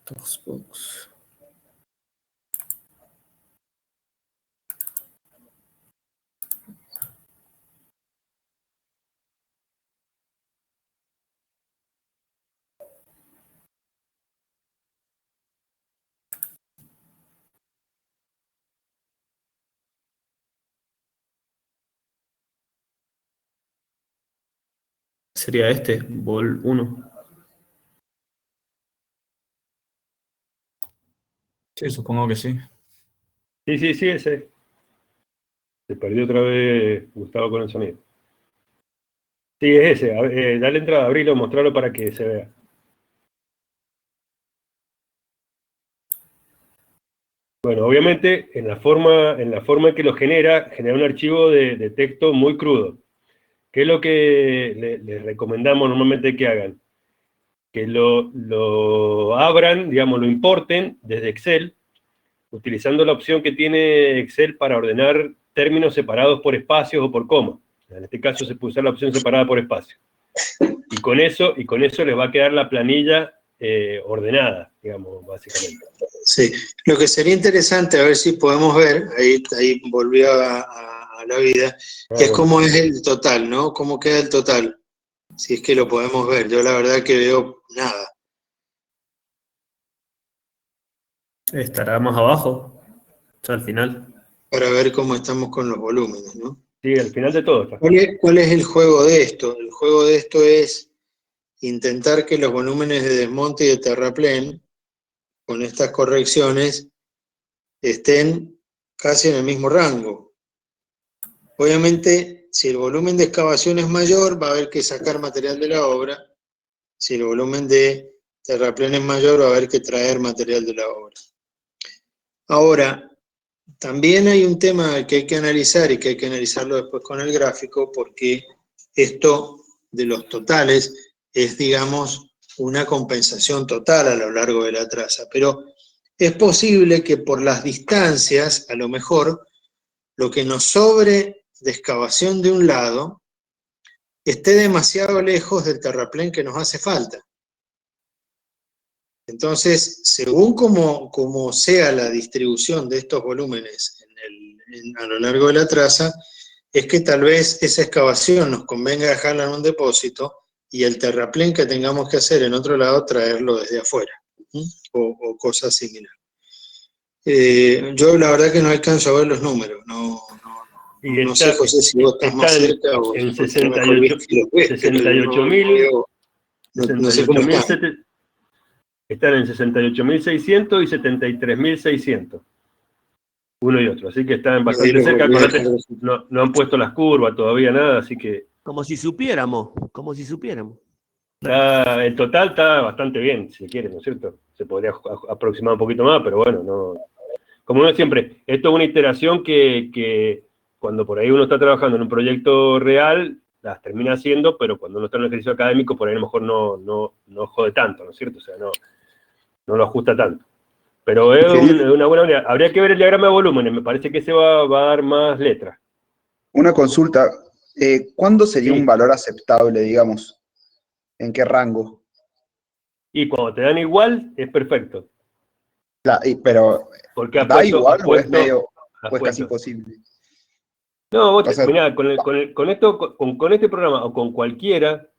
S5: Toxbox. Sería este, Vol 1.
S7: Sí, supongo que sí.
S2: Sí, ese. Se perdió otra vez Gustavo con el sonido. Sí, es ese. Dale entrada, abrilo, mostrarlo para que se vea. Bueno, obviamente, en la forma en que lo genera un archivo de texto muy crudo. ¿Qué es lo que les recomendamos normalmente que hagan? Que lo abran, digamos, lo importen desde Excel, utilizando la opción que tiene Excel para ordenar términos separados por espacios o por coma. En este caso se puede usar la opción separada por espacio. Y con eso les va a quedar la planilla ordenada, digamos, básicamente.
S1: Sí, lo que sería interesante, a ver si podemos ver, ahí volvió a la vida, es cómo es el total, ¿no? ¿Cómo queda el total? Si es que lo podemos ver. Yo la verdad que veo nada.
S5: Estará más abajo, o sea, al final.
S1: Para ver cómo estamos con los volúmenes, ¿no?
S2: Sí, al final de todo está.
S1: ¿Cuál es el juego de esto? El juego de esto es intentar que los volúmenes de desmonte y de terraplén, con estas correcciones, estén casi en el mismo rango. Obviamente, si el volumen de excavación es mayor, va a haber que sacar material de la obra. Si el volumen de terraplén es mayor, va a haber que traer material de la obra. Ahora, también hay un tema que hay que analizar y que hay que analizarlo después con el gráfico, porque esto de los totales es, digamos, una compensación total a lo largo de la traza, pero es posible que por las distancias, a lo mejor, lo que nos sobre de excavación de un lado esté demasiado lejos del terraplén que nos hace falta. Entonces, según como sea la distribución de estos volúmenes a lo largo de la traza, es que tal vez esa excavación nos convenga dejarla en un depósito y el terraplén que tengamos que hacer en otro lado, traerlo desde afuera, o cosas similares. Yo la verdad que no alcanzo a ver los números, no sé, José, si vos estás más cerca o
S2: en
S1: si mejor viste que los ves, pero yo no sé cómo están.
S2: Están en 68.600 y 73.600. Uno y otro, así que están bastante cerca. No han puesto las curvas todavía, nada, así que...
S3: Como si supiéramos.
S2: El total está bastante bien, si quieren, ¿no es cierto? Se podría aproximar un poquito más, pero bueno, no... Como uno siempre, esto es una iteración que cuando por ahí uno está trabajando en un proyecto real, las termina haciendo, pero cuando uno está en un ejercicio académico, por ahí a lo mejor no jode tanto, ¿no es cierto? O sea, no lo ajusta tanto. Pero es una buena unidad. Habría que ver el diagrama de volúmenes, me parece que se va a dar más letras.
S8: Una consulta, ¿cuándo sería un valor aceptable, digamos? ¿En qué rango?
S2: Y cuando te dan igual, es perfecto.
S8: Pero,
S2: porque
S8: ¿da igual o es medio, o es casi imposible?
S2: No, vos mirá, con este programa o con cualquiera,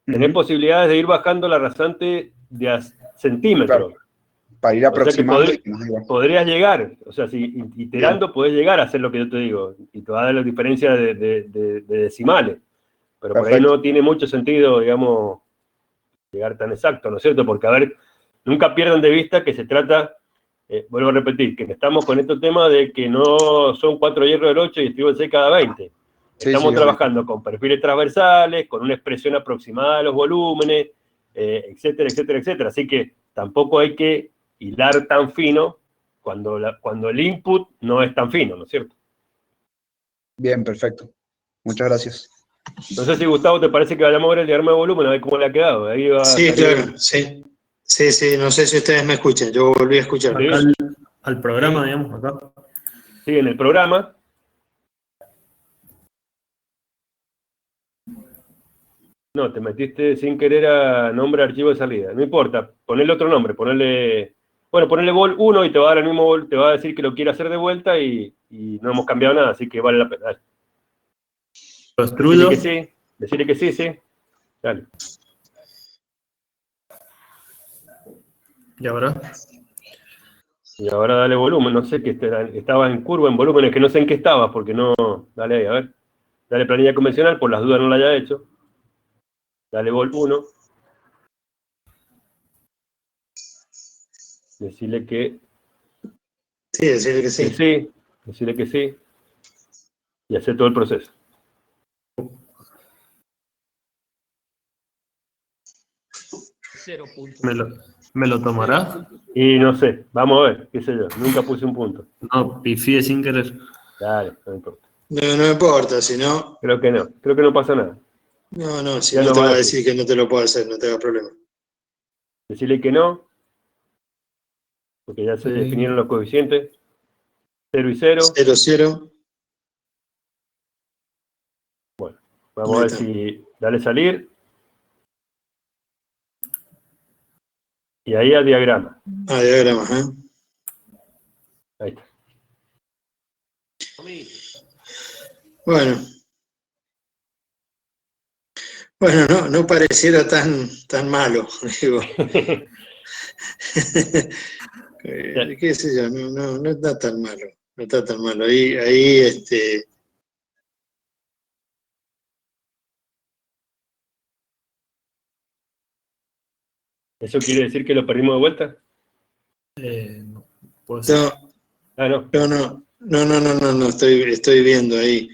S2: tenés posibilidades de ir bajando la rasante de a centímetros.
S8: Claro, para ir aproximando.
S2: O sea que podrías llegar, o sea, si iterando podés llegar a hacer lo que yo te digo, y te va a dar la diferencia de decimales. Pero por ahí no tiene mucho sentido, digamos, llegar tan exacto, ¿no es cierto? Porque, a ver, nunca pierdan de vista que se trata, vuelvo a repetir, que estamos con este tema de que no son 4 hierros del 8 y estribo 6 cada 20. Estamos trabajando con perfiles transversales, con una expresión aproximada de los volúmenes, etcétera, etcétera, etcétera. Así que tampoco hay que hilar tan fino cuando el input no es tan fino, ¿no es cierto?
S8: Bien, perfecto. Muchas gracias.
S2: No sé si, Gustavo, te parece que vayamos a ver el diagrama de volumen, a ver cómo le ha quedado. Ahí va
S1: sí, claro, sí. Sí, no sé si ustedes me escuchan, yo volví a escuchar.
S5: Acá al programa, digamos, acá.
S2: Sí, en el programa. No, te metiste sin querer a nombre archivo de salida. No importa, ponle otro nombre, ponele vol 1 y te va a dar el mismo vol, te va a decir que lo quiere hacer de vuelta y no hemos cambiado nada, así que vale la pena. Dale. Decirle que sí. Dale.
S5: ¿Y ahora?
S2: Y ahora dale volumen, no sé qué estaba en curva, en volúmenes, que no sé en qué estabas, porque no. Dale ahí, a ver. Dale planilla convencional, por las dudas no la haya hecho. Dale vol 1. Decirle que...
S1: Sí, decirle que sí.
S2: Decirle que sí. Y hacer todo el proceso.
S5: ¿Me lo tomará?
S2: Y no sé, vamos a ver, qué sé yo. Nunca puse un punto.
S5: No, pifié sin querer.
S2: Dale, no importa.
S1: No importa, si no...
S2: Creo que no pasa nada.
S1: No, si no te va a decir que no te lo puedo hacer, no te hagas problema.
S2: Decirle que no, porque ya se definieron los coeficientes. 0 y 0.
S1: 0, 0.
S2: Bueno, vamos a ver si... Dale salir. Y ahí al diagrama.
S1: Diagrama,
S2: Ahí está.
S1: Bueno, no pareciera tan malo, digo. Qué sé yo, no está tan malo. No está tan malo. Ahí
S2: ¿Eso quiere decir que lo perdimos de vuelta?
S5: No, puede ser.
S1: No, estoy viendo ahí.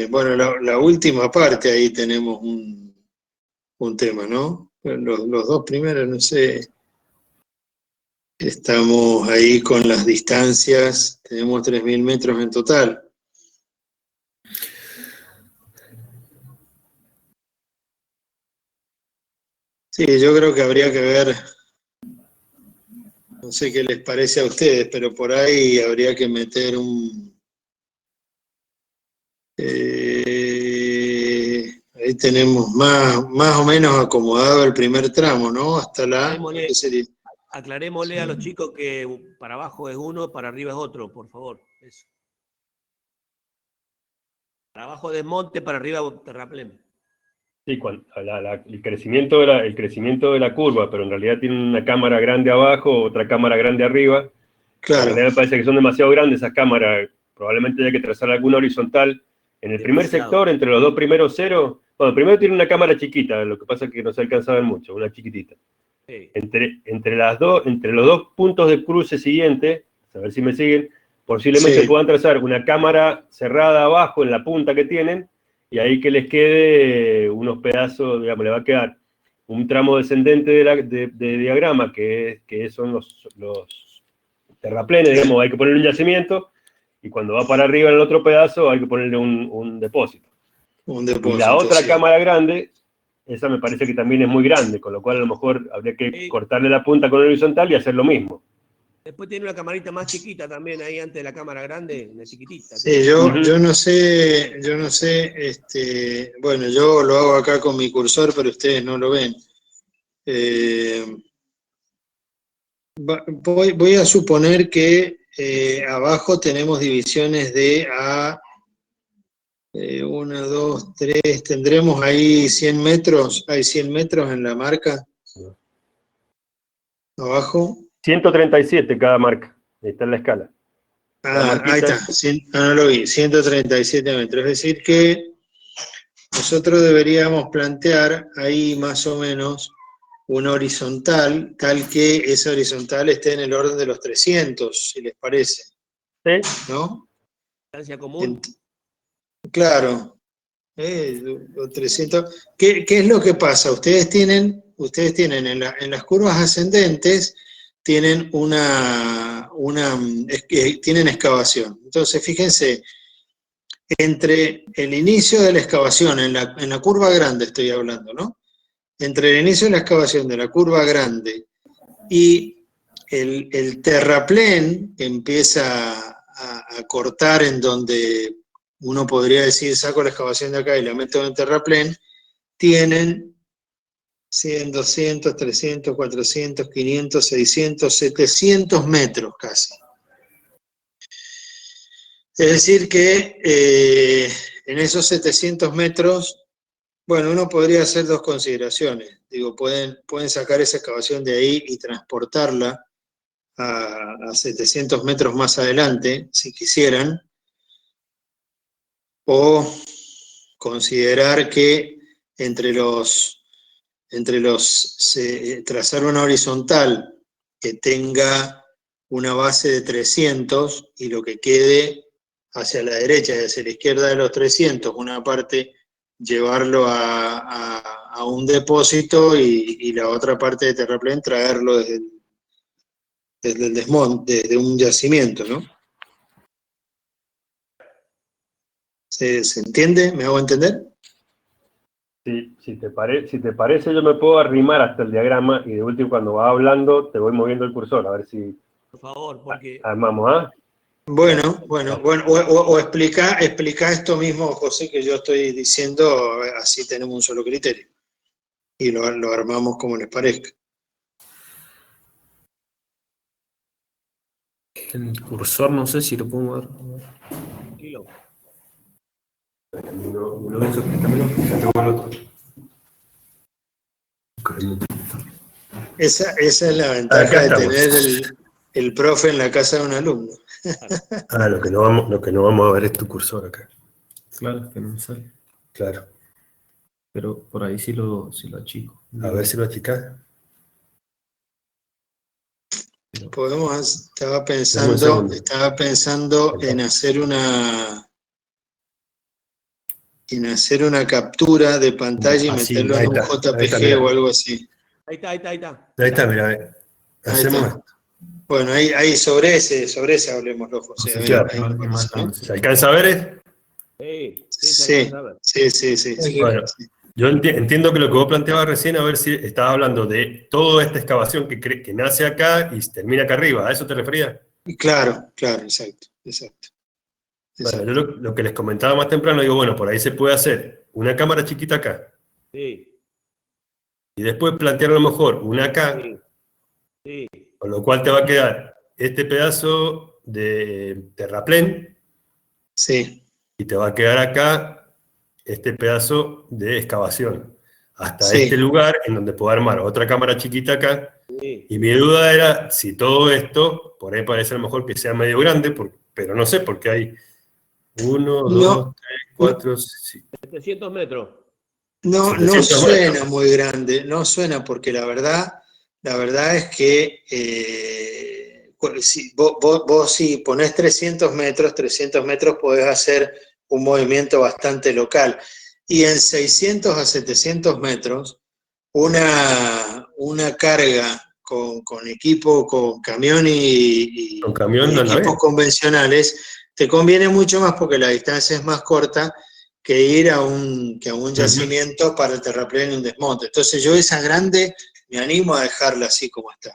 S1: Bueno, la última parte ahí tenemos un tema, ¿no? Los dos primeros, no sé. Estamos ahí con las distancias, tenemos 3.000 metros en total. Sí, yo creo que habría que ver, no sé qué les parece a ustedes, pero por ahí habría que meter ahí tenemos más o menos acomodado el primer tramo, ¿no? Hasta ¿qué sería?
S3: Aclarémosle a los chicos que para abajo es uno, para arriba es otro, por favor. Eso. Para abajo desmonte, para arriba terraplén.
S2: Sí, el crecimiento de la curva, pero en realidad tiene una cámara grande abajo, otra cámara grande arriba.
S1: Claro.
S2: En realidad me parece que son demasiado grandes esas cámaras, probablemente haya que trazar alguna horizontal. En el primer sector, entre los dos primeros ceros, bueno, primero tiene una cámara chiquita, lo que pasa es que no se alcanza a ver mucho, una chiquitita. Sí. Entre los dos puntos de cruce siguientes, a ver si me siguen, posiblemente puedan trazar una cámara cerrada abajo en la punta que tienen, y ahí que les quede unos pedazos, digamos, le va a quedar un tramo descendente de diagrama, que son los terraplenes, digamos, hay que ponerle un yacimiento, y cuando va para arriba en el otro pedazo hay que ponerle un depósito. Y la otra cámara grande, esa me parece que también es muy grande, con lo cual a lo mejor habría que cortarle la punta con el horizontal y hacer lo mismo.
S3: Después tiene una camarita más chiquita también ahí antes de la cámara grande, una chiquitita.
S1: Sí, yo no sé, bueno, yo lo hago acá con mi cursor, pero ustedes no lo ven. Voy a suponer que abajo tenemos divisiones de A, 1, 2, 3, tendremos ahí 100 metros, hay 100 metros en la marca. Abajo.
S2: 137 cada marca, ahí está en la escala.
S1: Ahí está, no lo vi, 137 metros. Es decir que nosotros deberíamos plantear ahí más o menos una horizontal, tal que esa horizontal esté en el orden de los 300, si les parece.
S2: ¿Sí?
S1: ¿No?
S3: Distancia común.
S1: Claro. 300. ¿Qué es lo que pasa? Ustedes tienen en las curvas ascendentes, tienen tienen excavación. Entonces, fíjense, entre el inicio de la excavación, en la curva grande estoy hablando, ¿no? Entre el inicio de la excavación de la curva grande y el terraplén que empieza a cortar en donde uno podría decir, saco la excavación de acá y la meto en el terraplén, tienen 100, 200, 300, 400, 500, 600, 700 metros casi. Es decir que en esos 700 metros, bueno, uno podría hacer dos consideraciones. Digo, pueden sacar esa excavación de ahí y transportarla a 700 metros más adelante, si quisieran, o considerar que trazar una horizontal que tenga una base de 300 y lo que quede hacia la derecha y hacia la izquierda de los 300, una parte llevarlo a un depósito y la otra parte de terraplén traerlo desde el desmonte, desde un yacimiento, ¿no? ¿Se entiende? ¿Me hago entender?
S2: Sí, si te parece, yo me puedo arrimar hasta el diagrama y de último cuando vas hablando te voy moviendo el cursor, a ver si...
S3: Por favor, porque...
S2: Armamos, ¿ah?
S1: Bueno, o explica esto mismo, José, que yo estoy diciendo, así tenemos un solo criterio. Y lo armamos como les parezca.
S5: El cursor no sé si lo puedo mover.
S3: Tranquilo.
S1: Esa es la ventaja de tener el profe en la casa de un alumno.
S2: Lo que no vamos a ver es tu cursor acá.
S5: Claro, que no me sale.
S2: Claro.
S5: Pero por ahí sí lo achico.
S2: A ver si lo achicás.
S1: Estaba pensando en hacer una captura de pantalla y meterlo en un JPG o algo así.
S3: Ahí está.
S2: Ahí está, mira. Hacemos esto.
S1: Bueno, ahí sobre ese hablemos, José.
S5: Sí, claro, ¿se alcanza a ver?
S3: Sí, se
S1: Sí,
S3: alcanza a ver.
S1: sí.
S5: Bueno, yo entiendo que lo que vos planteabas recién, a ver si estabas hablando de toda esta excavación que nace acá y termina acá arriba, ¿a eso te referías?
S1: Claro, exacto.
S5: Bueno, yo lo que les comentaba más temprano, digo, bueno, por ahí se puede hacer una cámara chiquita acá,
S3: Sí,
S5: y después plantear a lo mejor una acá,
S3: sí.
S5: con lo cual te va a quedar este pedazo de terraplén,
S1: Sí,
S5: y te va a quedar acá este pedazo de excavación, hasta
S1: sí.
S5: este lugar en donde puedo armar otra cámara chiquita acá.
S3: Sí.
S5: Y mi duda era si todo esto, por ahí parece a lo mejor que sea medio grande, pero no sé, porque hay 1, 2, 3, 4, 5.
S3: 700 metros.
S1: No
S5: 700
S1: suena
S5: metros.
S1: muy grande, no suena porque la verdad es que si vos si ponés 300 metros podés hacer un movimiento bastante local. Y en 600 a 700 metros, una carga con equipo, con camión
S5: Con camión
S1: y
S5: anda
S1: equipos
S5: bien.
S1: convencionales, te conviene mucho más porque la distancia es más corta que ir a un yacimiento para el terraplén y un desmonte. Entonces yo esa grande me animo a dejarla así como está.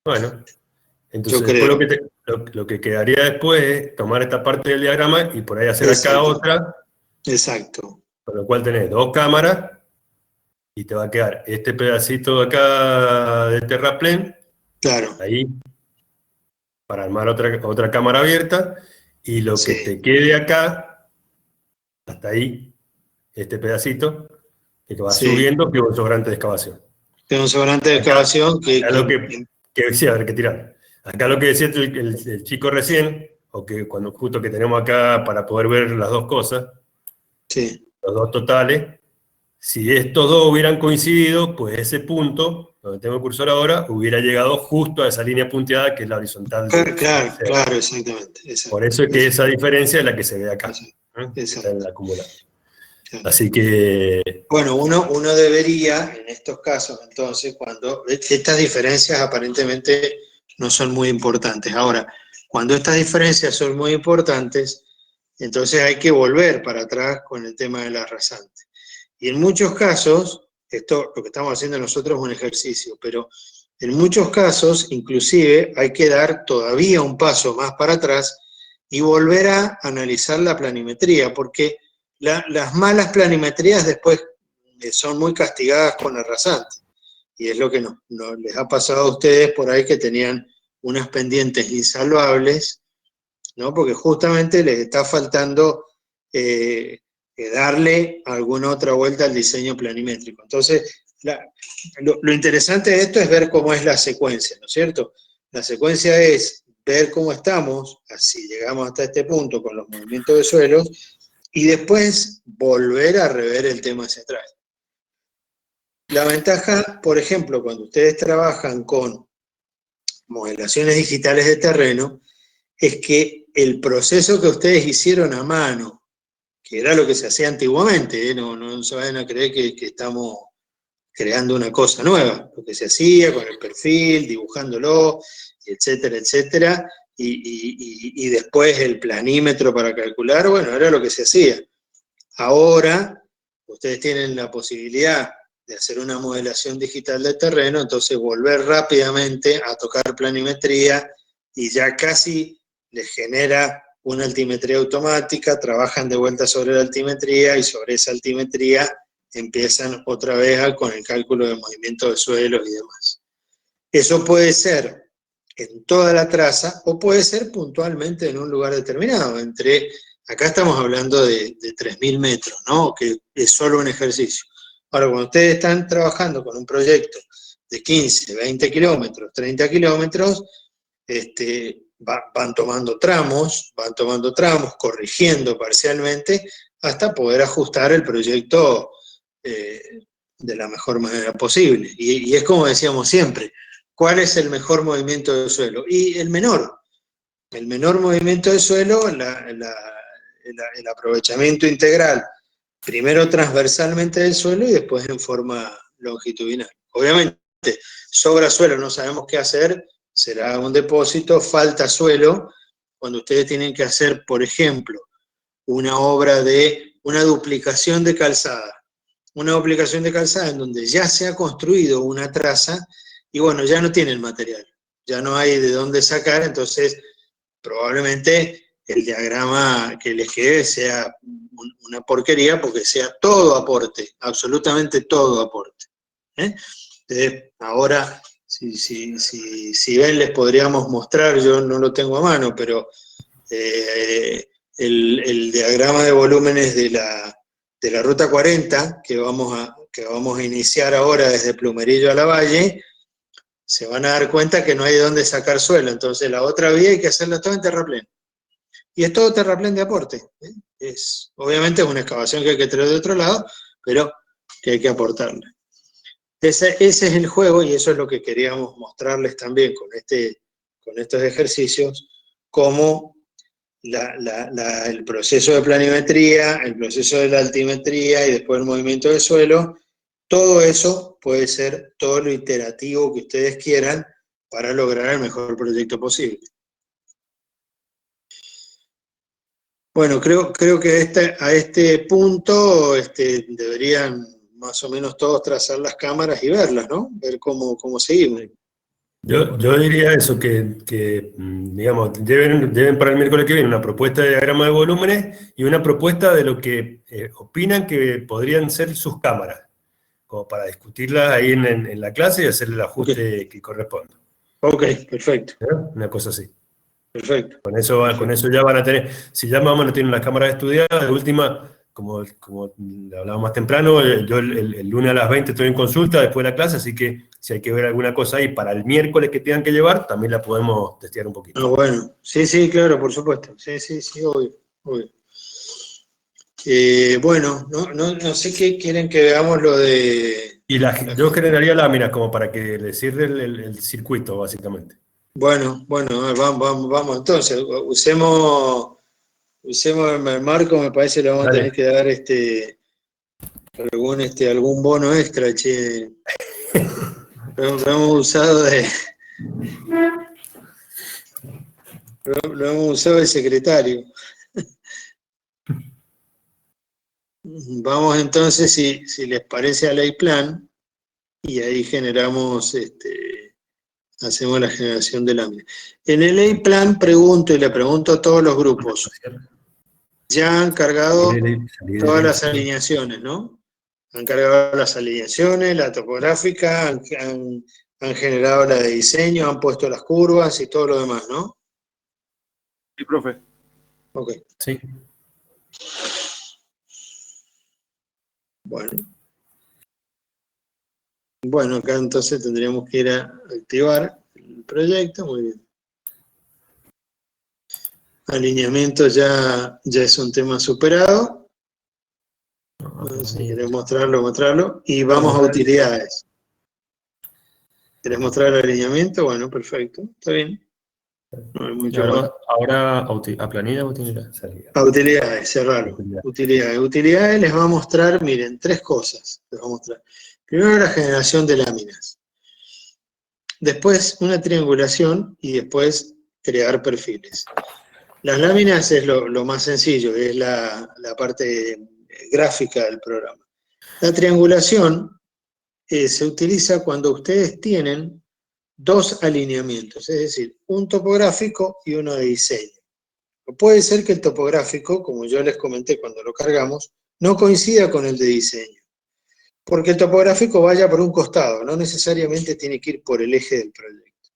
S5: Bueno,
S1: Yo
S5: entonces después
S1: creo.
S5: lo que quedaría después es tomar esta parte del diagrama y por ahí hacer acá
S1: Exacto,
S5: otra,
S1: exacto.
S5: con lo cual tenés dos cámaras y te va a quedar este pedacito de acá de terraplén,
S1: Claro,
S5: ahí, para armar otra cámara abierta, y lo que
S1: sí.
S5: te quede acá, hasta ahí, este pedacito, que va
S1: Sí.
S5: subiendo, que es un sobrante de excavación.
S1: Tengo un sobrante de excavación
S5: Acá lo que decía, a ver qué tirar. Acá lo que decía el chico recién, o que cuando justo que tenemos acá para poder ver las dos cosas,
S1: sí.
S5: los dos totales, si estos dos hubieran coincidido, pues ese punto, donde tengo el cursor ahora, hubiera llegado justo a esa línea punteada que es la horizontal de
S1: Claro, exactamente.
S5: Por eso es que esa diferencia es la que se ve acá, que está en
S1: Exacto.
S5: el acumulado.
S1: Claro.
S5: Así que,
S1: Bueno, uno debería, en estos casos, entonces, cuando estas diferencias aparentemente no son muy importantes. Ahora, cuando estas diferencias son muy importantes, entonces hay que volver para atrás con el tema de la rasante. Y en muchos casos, esto lo que estamos haciendo nosotros es un ejercicio, pero en muchos casos, inclusive, hay que dar todavía un paso más para atrás y volver a analizar la planimetría, porque las malas planimetrías después son muy castigadas con el rasante. Y es lo que les ha pasado a ustedes por ahí que tenían unas pendientes insalvables, ¿no? Porque justamente les está faltando darle alguna otra vuelta al diseño planimétrico. Entonces, lo interesante de esto es ver cómo es la secuencia, ¿no es cierto? La secuencia es ver cómo estamos, así llegamos hasta este punto con los movimientos de suelos, y después volver a rever el tema hacia atrás. La ventaja, por ejemplo, cuando ustedes trabajan con modelaciones digitales de terreno, es que el proceso que ustedes hicieron a mano, que era lo que se hacía antiguamente, no se vayan a creer que estamos creando una cosa nueva, lo que se hacía con el perfil, dibujándolo, etcétera, y después el planímetro para calcular, bueno, era lo que se hacía. Ahora, ustedes tienen la posibilidad de hacer una modelación digital de terreno, entonces volver rápidamente a tocar planimetría y ya casi les genera una altimetría automática, trabajan de vuelta sobre la altimetría y sobre esa altimetría empiezan otra vez con el cálculo de movimiento de suelos y demás. Eso puede ser en toda la traza o puede ser puntualmente en un lugar determinado. Acá estamos hablando de 3.000 metros, ¿no? Que es solo un ejercicio. Ahora, cuando ustedes están trabajando con un proyecto de 15, 20 kilómetros, 30 kilómetros, van tomando tramos, corrigiendo parcialmente, hasta poder ajustar el proyecto de la mejor manera posible. Y es como decíamos siempre, ¿cuál es el mejor movimiento del suelo? Y el menor movimiento del suelo, el aprovechamiento integral, primero transversalmente del suelo y después en forma longitudinal. Obviamente, sobra suelo, no sabemos qué hacer, será un depósito, falta suelo, cuando ustedes tienen que hacer, por ejemplo, una obra de una duplicación de calzada. Una duplicación de calzada en donde ya se ha construido una traza y bueno, ya no tienen material, ya no hay de dónde sacar, entonces probablemente el diagrama que les quede sea una porquería porque sea todo aporte, absolutamente todo aporte. Ahora, si ven, les podríamos mostrar, yo no lo tengo a mano, pero el diagrama de volúmenes de la ruta 40 que vamos a iniciar ahora desde Plumerillo a La Valle, se van a dar cuenta que no hay de dónde sacar suelo, entonces la otra vía hay que hacerla todo en terraplén. Y es todo terraplén de aporte. Obviamente es una excavación que hay que traer de otro lado, pero que hay que aportarle. Ese es el juego y eso es lo que queríamos mostrarles también con estos ejercicios, cómo el proceso de planimetría, el proceso de la altimetría y después el movimiento del suelo, todo eso puede ser todo lo iterativo que ustedes quieran para lograr el mejor proyecto posible. Bueno, creo que a este punto deberían más o menos todos trazar las cámaras y verlas, ¿no? Ver cómo seguimos.
S9: Yo diría eso, digamos, deben para el miércoles que viene una propuesta de diagrama de volúmenes y una propuesta de lo que opinan que podrían ser sus cámaras, como para discutirlas ahí en la clase y hacer el ajuste que corresponda.
S1: Ok, perfecto.
S9: Una cosa así.
S1: Perfecto.
S9: Con eso ya van a tener, si ya más o menos tienen las cámaras estudiadas, de última, como hablábamos más temprano, yo el lunes a las 20 estoy en consulta después de la clase, así que si hay que ver alguna cosa ahí para el miércoles que tengan que llevar, también la podemos testear un poquito.
S1: Ah, bueno, sí, claro, por supuesto. Sí, obvio. Bueno, no sé qué quieren que veamos lo de...
S9: Yo generaría láminas como para que le cierre el circuito, básicamente.
S1: Bueno, vamos entonces, usemos el marco, me parece que le vamos a tener que dar algún bono extra, che. Lo hemos usado de secretario. Vamos entonces, si les parece, al A-Plan, y ahí generamos, hacemos la generación de láminas. En el A-Plan pregunto, y le pregunto a todos los grupos, ya han cargado todas las alineaciones, ¿no? Han cargado las alineaciones, la topográfica, han generado la de diseño, han puesto las curvas y todo lo demás, ¿no?
S2: Sí, profe.
S1: Ok.
S9: Sí.
S1: Bueno, acá entonces tendríamos que ir a activar el proyecto, muy bien. Alineamiento ya es un tema superado. Si querés mostrarlo. Y vamos a utilidades. ¿Querés mostrar el alineamiento? Bueno, perfecto. Está bien. No hay mucho más.
S5: Ahora a planilla o utilidad.
S1: A utilidades, cerrarlo. Utilidades les va a mostrar, miren, tres cosas. Les va a mostrar. Primero la generación de láminas. Después una triangulación y después crear perfiles. Las láminas es lo más sencillo, es la parte gráfica del programa. La triangulación se utiliza cuando ustedes tienen dos alineamientos, es decir, un topográfico y uno de diseño. Puede ser que el topográfico, como yo les comenté cuando lo cargamos, no coincida con el de diseño, porque el topográfico vaya por un costado, no necesariamente tiene que ir por el eje del proyecto.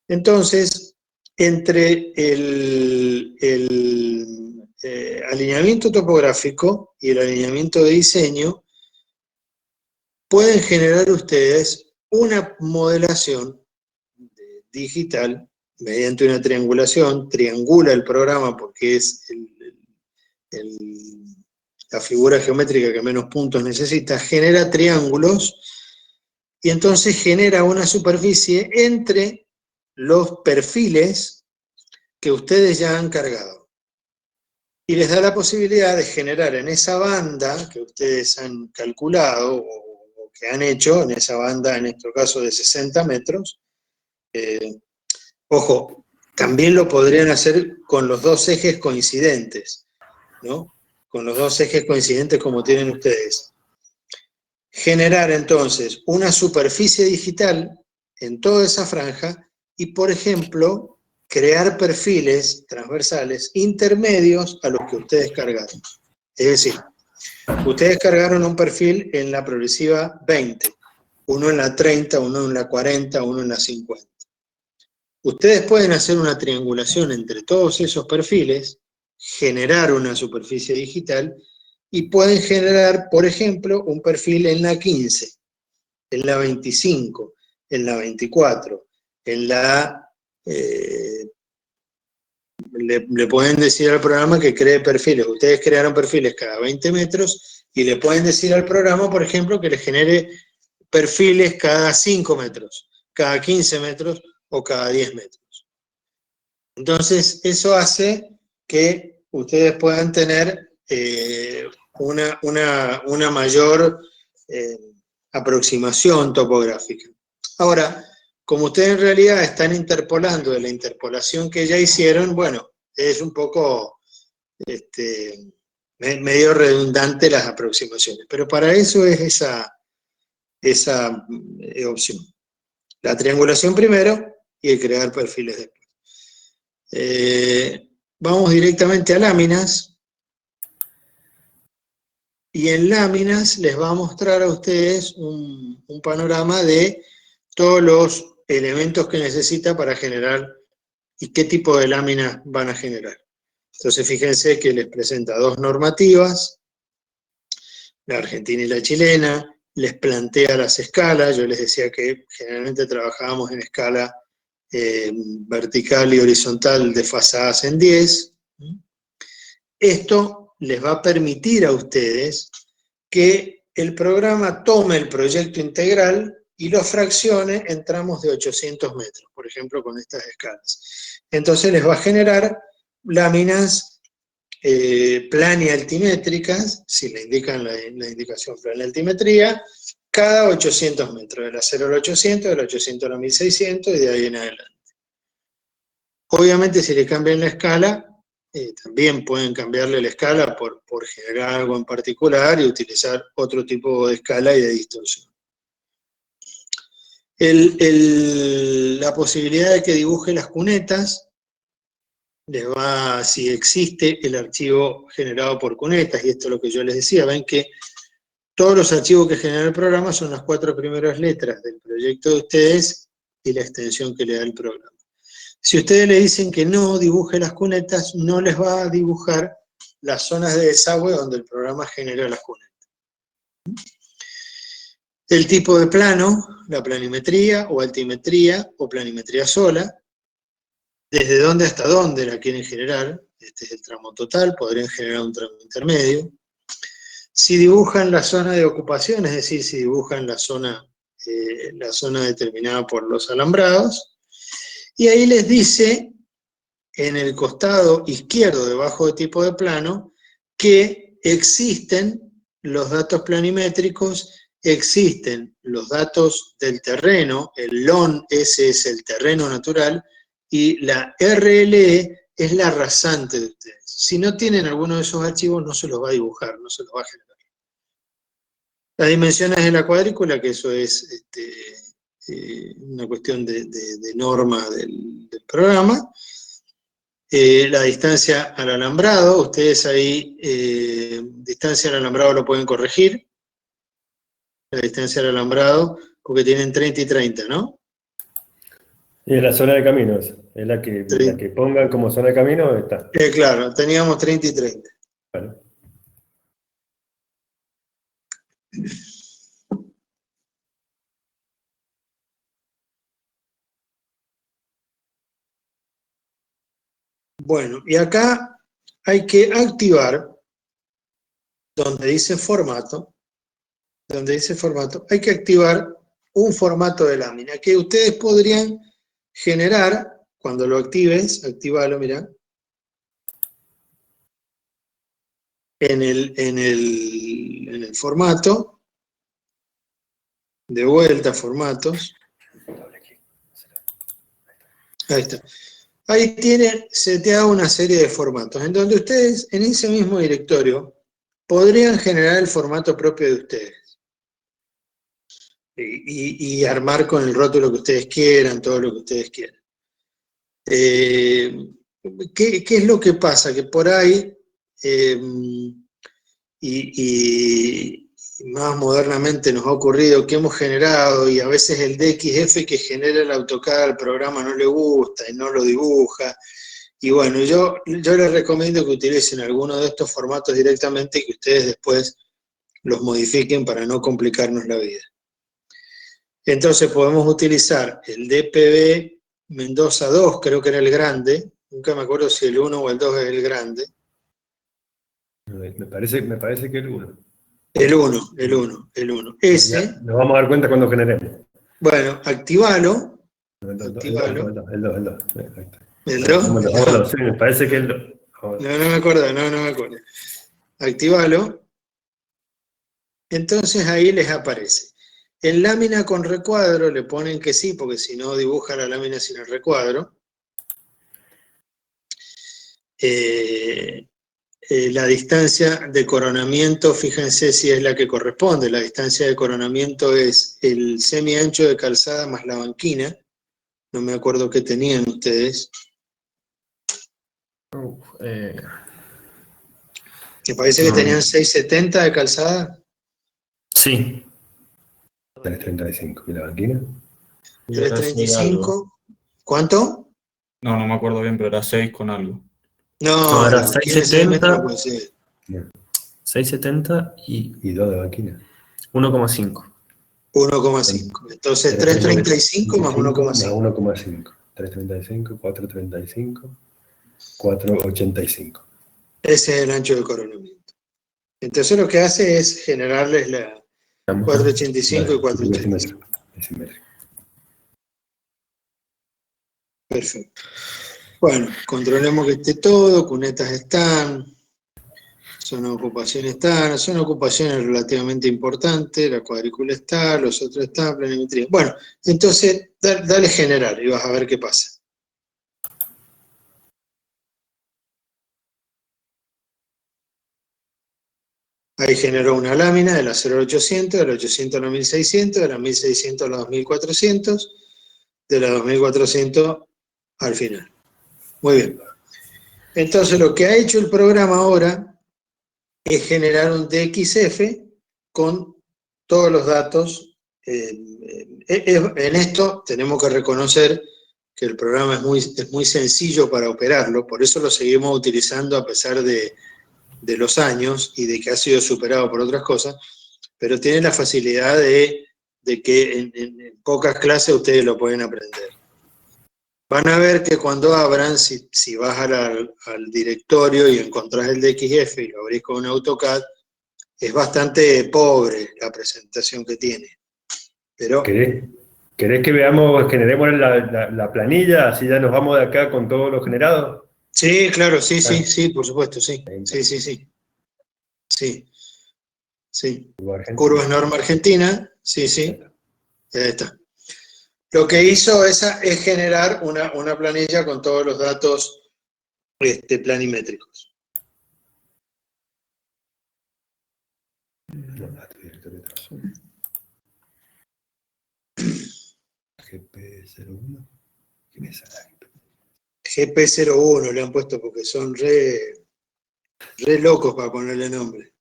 S1: Entonces, entre el alineamiento topográfico y el alineamiento de diseño, pueden generar ustedes una modelación digital mediante una triangulación, triangula el programa porque es la figura geométrica que menos puntos necesita, genera triángulos y entonces genera una superficie entre los perfiles que ustedes ya han cargado. Y les da la posibilidad de generar en esa banda que ustedes han calculado o que han hecho, en esa banda, en nuestro caso de 60 metros, Ojo, también lo podrían hacer con los dos ejes coincidentes, ¿no? Con los dos ejes coincidentes como tienen ustedes. Generar entonces una superficie digital en toda esa franja y, por ejemplo, crear perfiles transversales intermedios a los que ustedes cargaron. Es decir, ustedes cargaron un perfil en la progresiva 20, uno en la 30, uno en la 40, uno en la 50. Ustedes pueden hacer una triangulación entre todos esos perfiles, generar una superficie digital y pueden generar, por ejemplo, un perfil en la 15, en la 25, en la 24, en la... le pueden decir al programa que cree perfiles. Ustedes crearon perfiles cada 20 metros y le pueden decir al programa, por ejemplo, que le genere perfiles cada 5 metros, cada 15 metros o cada 10 metros. Entonces, eso hace que ustedes puedan tener una mayor aproximación topográfica. Ahora, como ustedes en realidad están interpolando de la interpolación que ya hicieron, bueno, es un poco medio redundante las aproximaciones, pero para eso es esa opción. La triangulación primero y el crear perfiles después. Vamos directamente a láminas. Y en láminas les va a mostrar a ustedes un panorama de todos los elementos que necesita para generar y qué tipo de láminas van a generar. Entonces fíjense que les presenta dos normativas, la argentina y la chilena, les plantea las escalas. Yo les decía que generalmente trabajábamos en escala vertical y horizontal desfasadas en 10. Esto les va a permitir a ustedes que el programa tome el proyecto integral y lo fraccione en tramos de 800 metros, por ejemplo, con estas escalas. Entonces les va a generar láminas planialtimétricas, si le indican la indicación planialtimetría, cada 800 metros, de la 0 al 800, del 800 a la 1600 y de ahí en adelante. Obviamente si le cambian la escala, también pueden cambiarle la escala por generar algo en particular y utilizar otro tipo de escala y de distorsión. La posibilidad de que dibuje las cunetas, les va, si existe el archivo generado por cunetas, y esto es lo que yo les decía, ven que todos los archivos que genera el programa son las 4 primeras letras del proyecto de ustedes y la extensión que le da el programa. Si ustedes le dicen que no dibuje las cunetas, no les va a dibujar las zonas de desagüe donde el programa genera las cunetas. El tipo de plano, la planimetría o altimetría o planimetría sola, desde dónde hasta dónde la quieren generar, este es el tramo total, podrían generar un tramo intermedio. Si dibujan la zona de ocupación, es decir, si dibujan la zona determinada por los alambrados, y ahí les dice, en el costado izquierdo, debajo de tipo de plano, que existen los datos planimétricos, existen los datos del terreno, el LON, ese es el terreno natural, y la RLE es la rasante de ustedes. Si no tienen alguno de esos archivos, no se los va a dibujar, no se los va a generar. Las dimensiones de la cuadrícula, que eso es una cuestión de norma del programa. La distancia al alambrado, ustedes ahí, distancia al alambrado lo pueden corregir. La distancia al alambrado, porque tienen 30 y 30, ¿no?
S9: Y es la zona de caminos, es la que pongan como zona de camino, está.
S1: Claro, teníamos 30 y 30.
S9: Bueno.
S1: Bueno, y acá hay que activar, donde dice formato, hay que activar un formato de lámina que ustedes podrían generar, cuando lo actives, activalo, mirá, en el formato, de vuelta, formatos, Ahí está. Ahí tienen seteado una serie de formatos, en donde ustedes, en ese mismo directorio, podrían generar el formato propio de ustedes. Y armar con el rótulo que ustedes quieran, todo lo que ustedes quieran. ¿Qué es lo que pasa? Que por ahí, y más modernamente nos ha ocurrido que hemos generado, y a veces el DXF que genera el AutoCAD al programa no le gusta y no lo dibuja. Y bueno, yo les recomiendo que utilicen alguno de estos formatos directamente y que ustedes después los modifiquen para no complicarnos la vida. Entonces podemos utilizar el DPB Mendoza 2, creo que era el grande, nunca me acuerdo si el 1 o el 2 es el grande.
S9: Me parece que el 1.
S1: El 1. Ese,
S9: Nos vamos a dar cuenta cuando generemos.
S1: bueno, activalo.
S9: El 2.
S1: ¿El 2?
S9: Vámonos, sí, me parece que el 2.
S1: No me acuerdo. Activalo. Entonces ahí les aparece. En lámina con recuadro le ponen que sí, porque si no dibuja la lámina sin el recuadro. La distancia de coronamiento, fíjense si es la que corresponde. La distancia de coronamiento es el semi-ancho de calzada más la banquina. No me acuerdo qué tenían ustedes. Me parece que tenían 6,70 de calzada.
S5: Sí.
S9: 335. ¿Y la banquina?
S1: 3,35. ¿Cuánto?
S7: No me acuerdo bien, pero era 6 con algo.
S1: No,
S5: era
S1: la banquina de 6 metros no
S5: 6,70.
S1: puede ser.
S5: 6,70 y
S9: 2 de banquina.
S5: 1,5.
S1: 1,5. Entonces 3,35 más 1,5.
S9: 1,5. 335, 435, 485.
S1: Ese es el ancho de coronamiento. Entonces lo que hace es generarles la 485 y 485.
S9: Es simétrico.
S1: Perfecto. Bueno, controlemos que esté todo, cunetas están, zona de ocupación están, son ocupaciones relativamente importantes, la cuadrícula está, los otros están, planimetría. Bueno, entonces dale generar y vas a ver qué pasa. Ahí generó una lámina de la 0800, de la 800 a la 1600, de la 1600 a la 2400, de la 2400 al final. Muy bien. Entonces lo que ha hecho el programa ahora es generar un DXF con todos los datos. En esto tenemos que reconocer que el programa es muy sencillo para operarlo, por eso lo seguimos utilizando a pesar de los años y de que ha sido superado por otras cosas, pero tiene la facilidad de que en pocas clases ustedes lo pueden aprender. Van a ver que cuando abran, si vas al directorio y encontrás el DXF y lo abrís con un AutoCAD, es bastante pobre la presentación que tiene. Pero
S9: ¿Querés que veamos, generemos la planilla, así ya nos vamos de acá con todo lo generado?
S1: sí, claro, sí, por supuesto, sí. Curvas norma argentina, sí. Ahí está. Lo que hizo es generar una planilla con todos los datos planimétricos.
S9: GP01. ¿Quién es esa?
S1: GP01 le han puesto porque son re locos para ponerle nombre.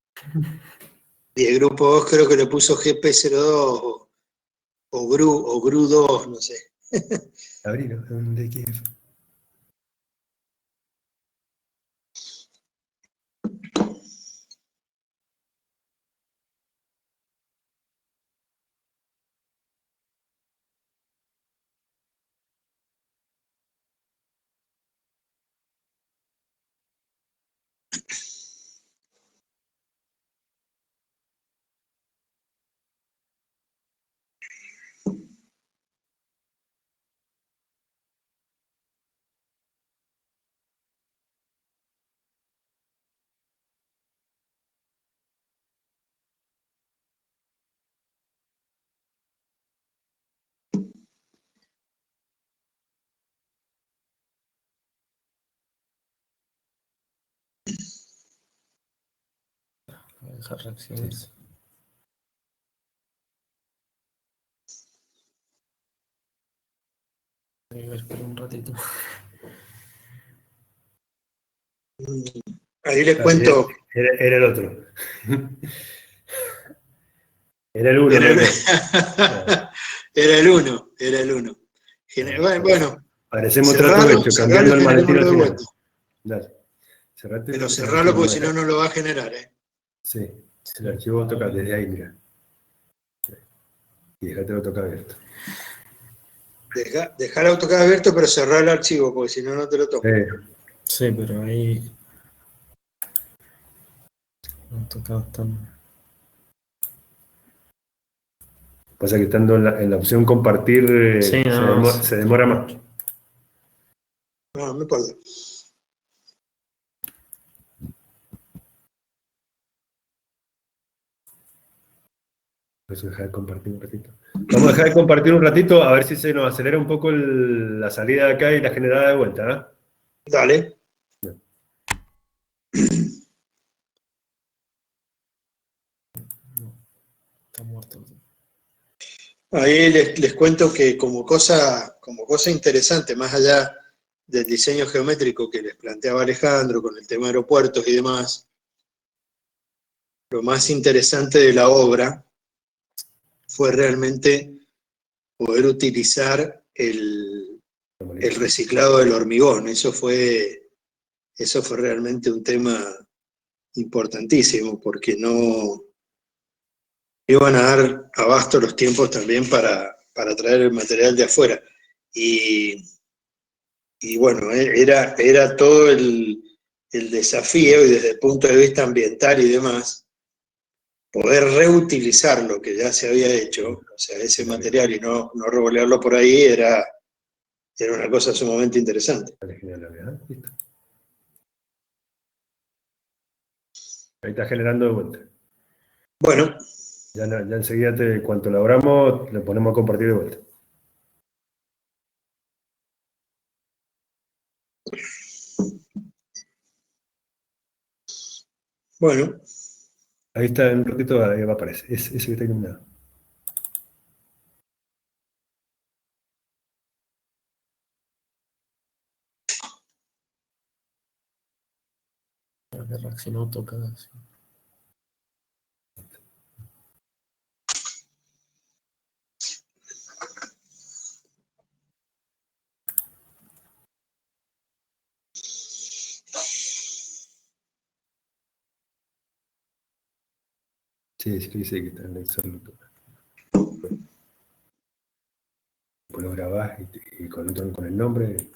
S1: Y el grupo 2 creo que le puso GP02 o GRU 2, no sé.
S9: Abrilo, ¿dónde quieres?
S5: Voy a dejar reacciones. Voy a ver por un ratito.
S1: Ahí les cuento.
S9: Era el otro. Era el uno.
S1: Era el,
S9: ¿no?
S1: era el uno. Bueno,
S9: Parecemos trato hecho, cambiando el maletín al final. Dale. Cerrate,
S1: pero cerralo porque si no, no lo va a generar.
S9: Sí, el archivo toca desde ahí, mira. Y dejátelo tocar abierto.
S1: Dejar el AutoCAD abierto, pero cerrar el archivo, porque si no, no te lo toca.
S5: Sí, pero ahí... AutoCAD está...
S9: Pasa que estando en la opción compartir,
S5: Sí,
S9: se demora más.
S1: No me importa.
S9: Vamos a dejar de compartir un ratito. Vamos a dejar de compartir un ratito a ver si se nos acelera un poco la salida de acá y la generada de vuelta. ¿Eh?
S1: Dale.
S9: Bien.
S5: Está muerto.
S1: Ahí les cuento que como cosa interesante, más allá del diseño geométrico que les planteaba Alejandro con el tema de aeropuertos y demás, lo más interesante de la obra fue realmente poder utilizar el reciclado del hormigón. Eso fue realmente un tema importantísimo, porque no iban a dar abasto los tiempos también para traer el material de afuera. Y bueno, era todo el desafío, y desde el punto de vista ambiental y demás, poder reutilizar lo que ya se había hecho, o sea, ese material, y no revolearlo por ahí, era una cosa sumamente interesante.
S9: Ahí está generando de vuelta.
S1: Bueno.
S9: Ya enseguida, cuanto lo abramos, le ponemos a compartir de vuelta.
S1: Bueno.
S9: Ahí está, en un ratito ahí va a aparecer. Ese que está iluminado.
S5: Que reaccionó AutoCAD.
S9: Sí, dice que está en el Excel. Después lo grabás y con el nombre,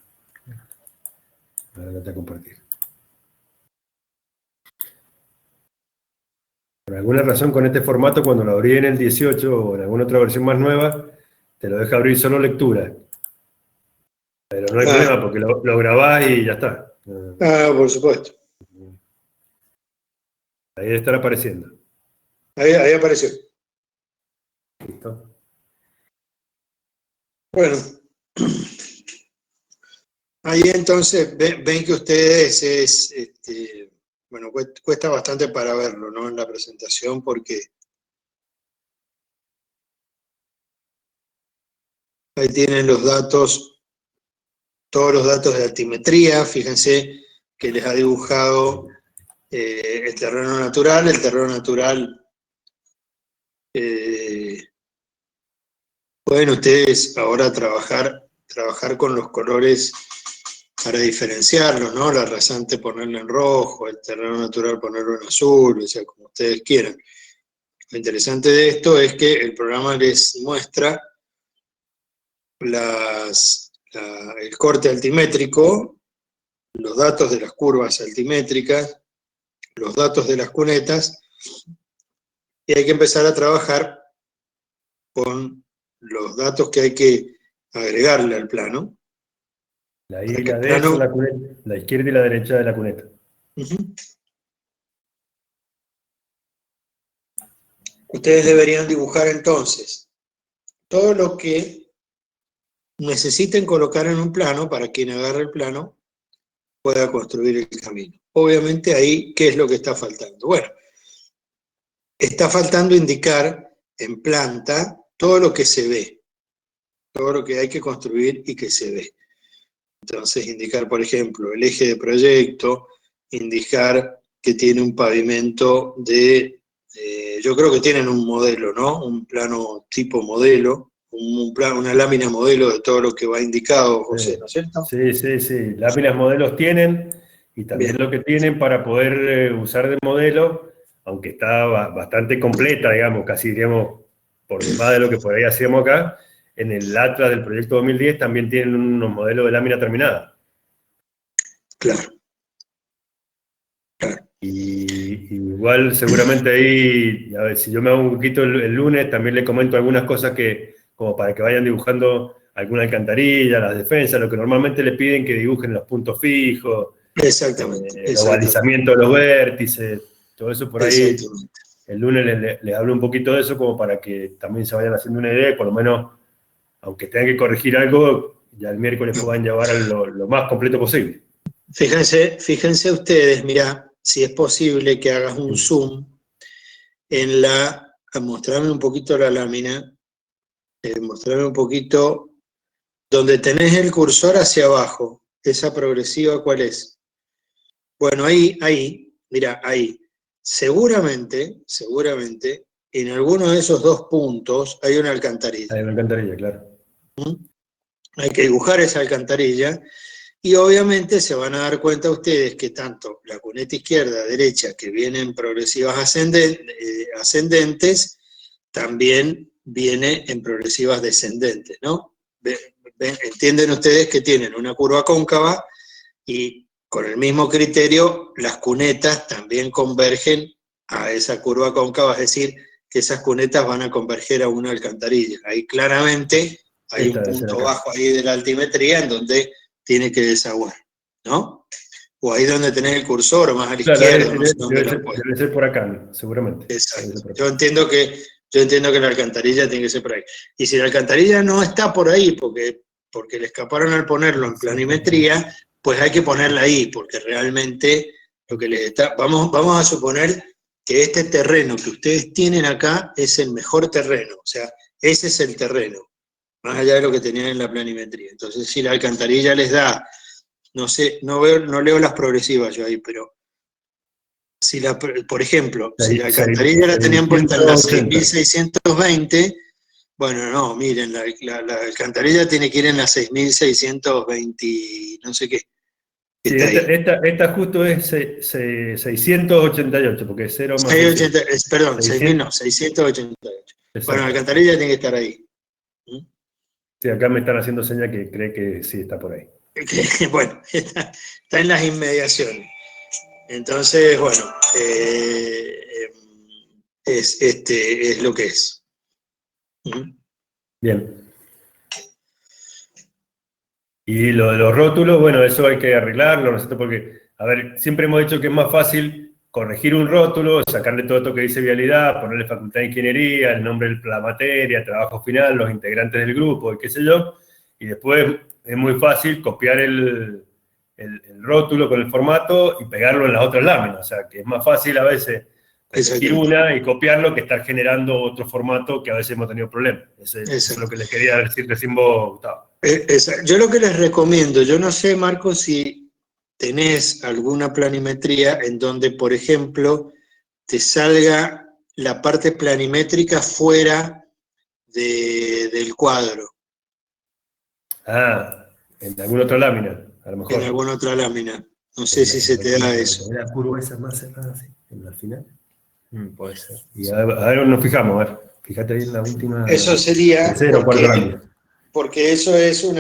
S9: ahora date a compartir. Por alguna razón, con este formato, cuando lo abrí en el 18 o en alguna otra versión más nueva, te lo deja abrir solo lectura. Pero no hay problema, porque lo grabás y ya está.
S1: Por supuesto.
S9: Ahí debe estar apareciendo.
S1: Ahí apareció.
S9: Listo.
S1: Bueno. Ahí entonces ven que ustedes bueno, cuesta bastante para verlo, ¿no? En la presentación, porque ahí tienen los datos, todos los datos de altimetría. Fíjense que les ha dibujado el terreno natural. El terreno natural, pueden ustedes ahora trabajar con los colores para diferenciarlos, ¿no? La rasante ponerla en rojo, el terreno natural ponerlo en azul, o sea, como ustedes quieran. Lo interesante de esto es que el programa les muestra el corte altimétrico, los datos de las curvas altimétricas, los datos de las cunetas, y hay que empezar a trabajar con los datos que hay que agregarle al plano.
S9: La Y y la D son la cuneta, la izquierda y la derecha de la cuneta.
S1: Ustedes deberían dibujar entonces todo lo que necesiten colocar en un plano para quien agarre el plano pueda construir el camino. Obviamente ahí, ¿qué es lo que está faltando? Bueno, está faltando indicar en planta todo lo que se ve, todo lo que hay que construir y que se ve. Entonces, indicar, por ejemplo, el eje de proyecto, indicar que tiene un pavimento de, yo creo que tienen un modelo, ¿no? Un plano tipo modelo, una lámina modelo de todo lo que va indicado, José, ¿no es cierto?
S2: Sí, sí, sí. Láminas modelos tienen, y también
S1: Bien.
S2: lo que tienen para poder usar de modelo, aunque está bastante completa, digamos, casi diríamos por demás de lo que por ahí hacíamos acá, en el Atlas del proyecto 2010 también tienen unos modelos de lámina terminada.
S1: Claro.
S2: Y igual seguramente ahí, a ver, si yo me hago un poquito el lunes, también le comento algunas cosas que, como para que vayan dibujando alguna alcantarilla, las defensas, lo que normalmente le piden que dibujen los puntos fijos,
S1: Exactamente.
S2: el balizamiento de los vértices, todo eso por ahí.
S1: Exactamente.
S2: El lunes les hablo un poquito de eso como para que también se vayan haciendo una idea y por lo menos, aunque tengan que corregir algo, ya el miércoles puedan llevar a lo más completo posible.
S1: Fíjense ustedes, mirá, si es posible que hagas un zoom a mostrarme un poquito la lámina, mostrarme un poquito donde tenés el cursor hacia abajo, esa progresiva, ¿cuál es? Bueno, ahí, mirá, ahí. Seguramente, en alguno de esos dos puntos hay una alcantarilla.
S2: Hay una alcantarilla, claro.
S1: Hay que dibujar esa alcantarilla. Y obviamente se van a dar cuenta ustedes que tanto la cuneta izquierda, derecha, que vienen progresivas ascendentes, también viene en progresivas descendentes, ¿no? Entienden ustedes que tienen una curva cóncava y con el mismo criterio las cunetas también convergen a esa curva cóncava, es decir, que esas cunetas van a converger a una alcantarilla. Ahí claramente hay un punto bajo ahí de la altimetría en donde tiene que desaguar, ¿no? O ahí donde tenés el cursor, más a la izquierda, no sé dónde lo puedes.
S2: Debe ser por acá, seguramente.
S1: Exacto. Yo entiendo que la alcantarilla tiene que ser por ahí. Y si la alcantarilla no está por ahí, porque le escaparon al ponerlo en planimetría, pues hay que ponerla ahí, porque realmente lo que les está... Vamos a suponer que este terreno que ustedes tienen acá es el mejor terreno, o sea, ese es el terreno, más allá de lo que tenían en la planimetría. Entonces, si la alcantarilla les da, no sé, no leo las progresivas yo ahí, pero por ejemplo, si la alcantarilla la tenían puesta en la 6.620, bueno, no, miren, la alcantarilla tiene que ir en la 6.620, no sé qué.
S2: Sí, esta justo es 688, porque es 0 más...
S1: 680, perdón, 6.000 no, 688. Exacto. Bueno, la alcantarilla tiene que estar ahí.
S2: Sí, acá me están haciendo señas que cree que sí está por ahí.
S1: Bueno, está en las inmediaciones. Entonces, bueno, es lo que es.
S2: Bien. Y lo de los rótulos, bueno, eso hay que arreglarlo, ¿no es cierto? Porque, a ver, siempre hemos dicho que es más fácil corregir un rótulo, sacarle todo esto que dice vialidad, ponerle facultad de ingeniería, el nombre de la materia, trabajo final, los integrantes del grupo, y qué sé yo, y después es muy fácil copiar el rótulo con el formato y pegarlo en las otras láminas, o sea, que es más fácil a veces corregir una y copiarlo que estar generando otro formato que a veces hemos tenido problemas. Eso es lo que les quería decir recién vos, Gustavo.
S1: Yo lo que les recomiendo, yo no sé, Marco, si tenés alguna planimetría en donde, por ejemplo, te salga la parte planimétrica fuera del cuadro.
S2: Ah, en alguna otra lámina, a lo mejor.
S1: En alguna otra lámina. No sé si se te da eso.
S2: ¿La curva esa más cerrada así, al final?
S5: Puede ser.
S2: Y a ver, nos fijamos, a ver. Fíjate ahí en la última...
S1: Eso sería... porque eso es un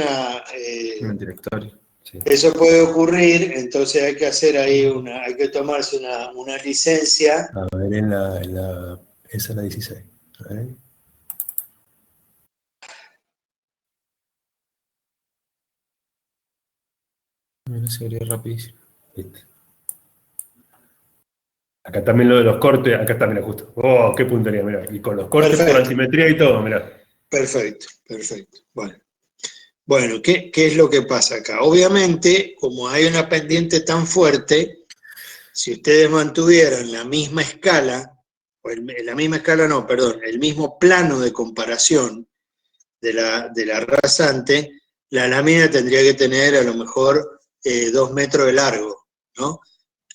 S2: directorio. Sí.
S1: Eso puede ocurrir, entonces hay que hacer ahí hay que tomarse una licencia.
S2: A ver, esa es la 16. A ver.
S5: Sería rapidísimo.
S2: Acá también lo de los cortes, acá también justo. Oh, qué puntería, mirá. Y con los cortes por altimetría y todo, mirá.
S1: Perfecto. Bueno, ¿qué es lo que pasa acá? Obviamente, como hay una pendiente tan fuerte, si ustedes mantuvieran la misma escala en la misma escala no, perdón, el mismo plano de comparación de la rasante, la lámina tendría que tener a lo mejor 2 metros de largo, ¿no?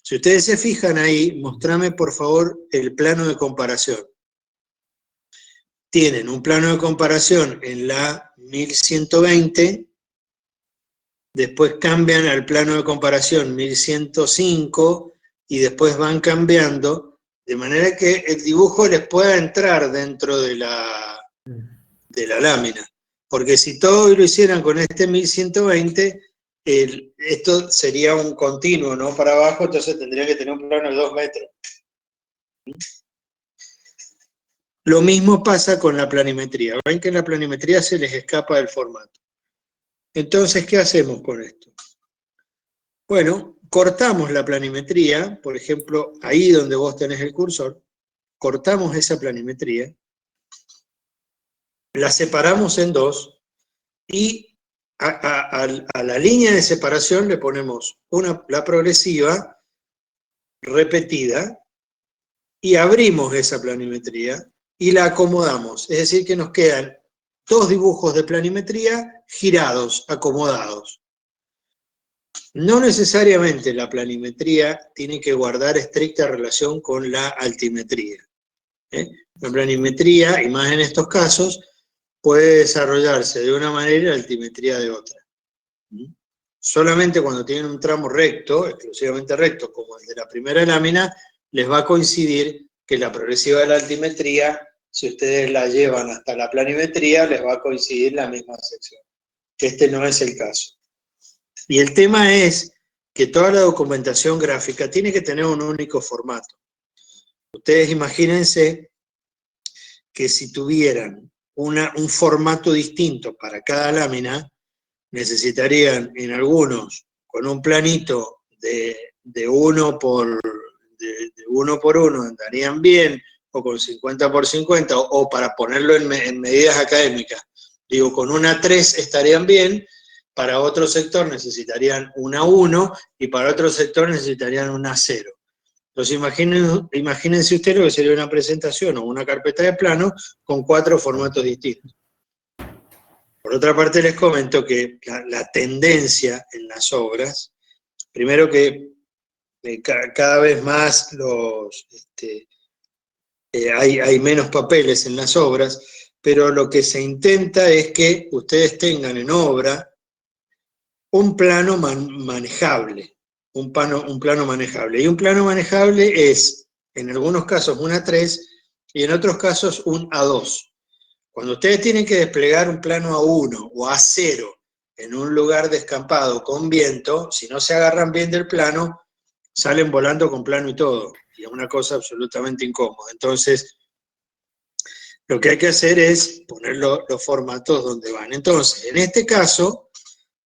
S1: Si ustedes se fijan ahí, mostrame por favor el plano de comparación. Tienen un plano de comparación en la 1120, después cambian al plano de comparación 1105 y después van cambiando, de manera que el dibujo les pueda entrar dentro de la lámina. Porque si todo lo hicieran con este 1120, esto sería un continuo, ¿no? Para abajo, entonces tendría que tener un plano de 2 metros. Lo mismo pasa con la planimetría. Ven que en la planimetría se les escapa del formato. Entonces, ¿qué hacemos con esto? Bueno, cortamos la planimetría, por ejemplo, ahí donde vos tenés el cursor, cortamos esa planimetría, la separamos en dos y a la línea de separación le ponemos la progresiva repetida y abrimos esa planimetría y la acomodamos. Es decir, que nos quedan 2 dibujos de planimetría girados, acomodados. No necesariamente la planimetría tiene que guardar estricta relación con la altimetría. La planimetría, y más en estos casos, puede desarrollarse de una manera y la altimetría de otra. Solamente cuando tienen un tramo recto, exclusivamente recto, como el de la primera lámina, les va a coincidir que la progresiva de la altimetría, si ustedes la llevan hasta la planimetría, les va a coincidir la misma sección. Este no es el caso. Y el tema es que toda la documentación gráfica tiene que tener un único formato. Ustedes imagínense que si tuvieran un formato distinto para cada lámina, necesitarían en algunos, con un planito de 1 por 1 andarían bien, o con 50 por 50, o para ponerlo en medidas académicas, digo, con una 3 estarían bien, para otro sector necesitarían una 1, y para otro sector necesitarían una 0. Entonces imagínense ustedes lo que sería una presentación o una carpeta de plano con 4 formatos distintos. Por otra parte, les comento que la tendencia en las obras, primero que cada vez más hay menos papeles en las obras, pero lo que se intenta es que ustedes tengan en obra un plano manejable, un plano manejable. Y un plano manejable es, en algunos casos, una 3 y en otros casos un A2. Cuando ustedes tienen que desplegar un plano A1 o A0 en un lugar descampado con viento, si no se agarran bien del plano, salen volando con plano y todo. Y es una cosa absolutamente incómoda. Entonces, lo que hay que hacer es poner los formatos donde van. Entonces, en este caso,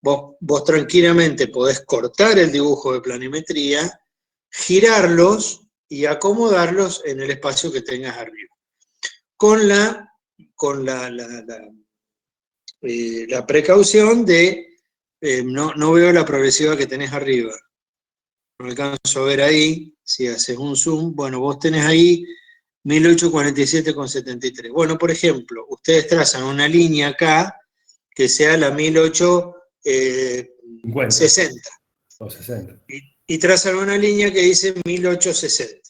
S1: vos tranquilamente podés cortar el dibujo de planimetría, girarlos y acomodarlos en el espacio que tengas arriba. Con la precaución de, no veo la progresiva que tenés arriba, no alcanzo a ver ahí, si haces un zoom, bueno, vos tenés ahí 1847,73. Bueno, por ejemplo, ustedes trazan una línea acá que sea la 1860.
S9: O 60.
S1: Y trazan una línea que dice 1860.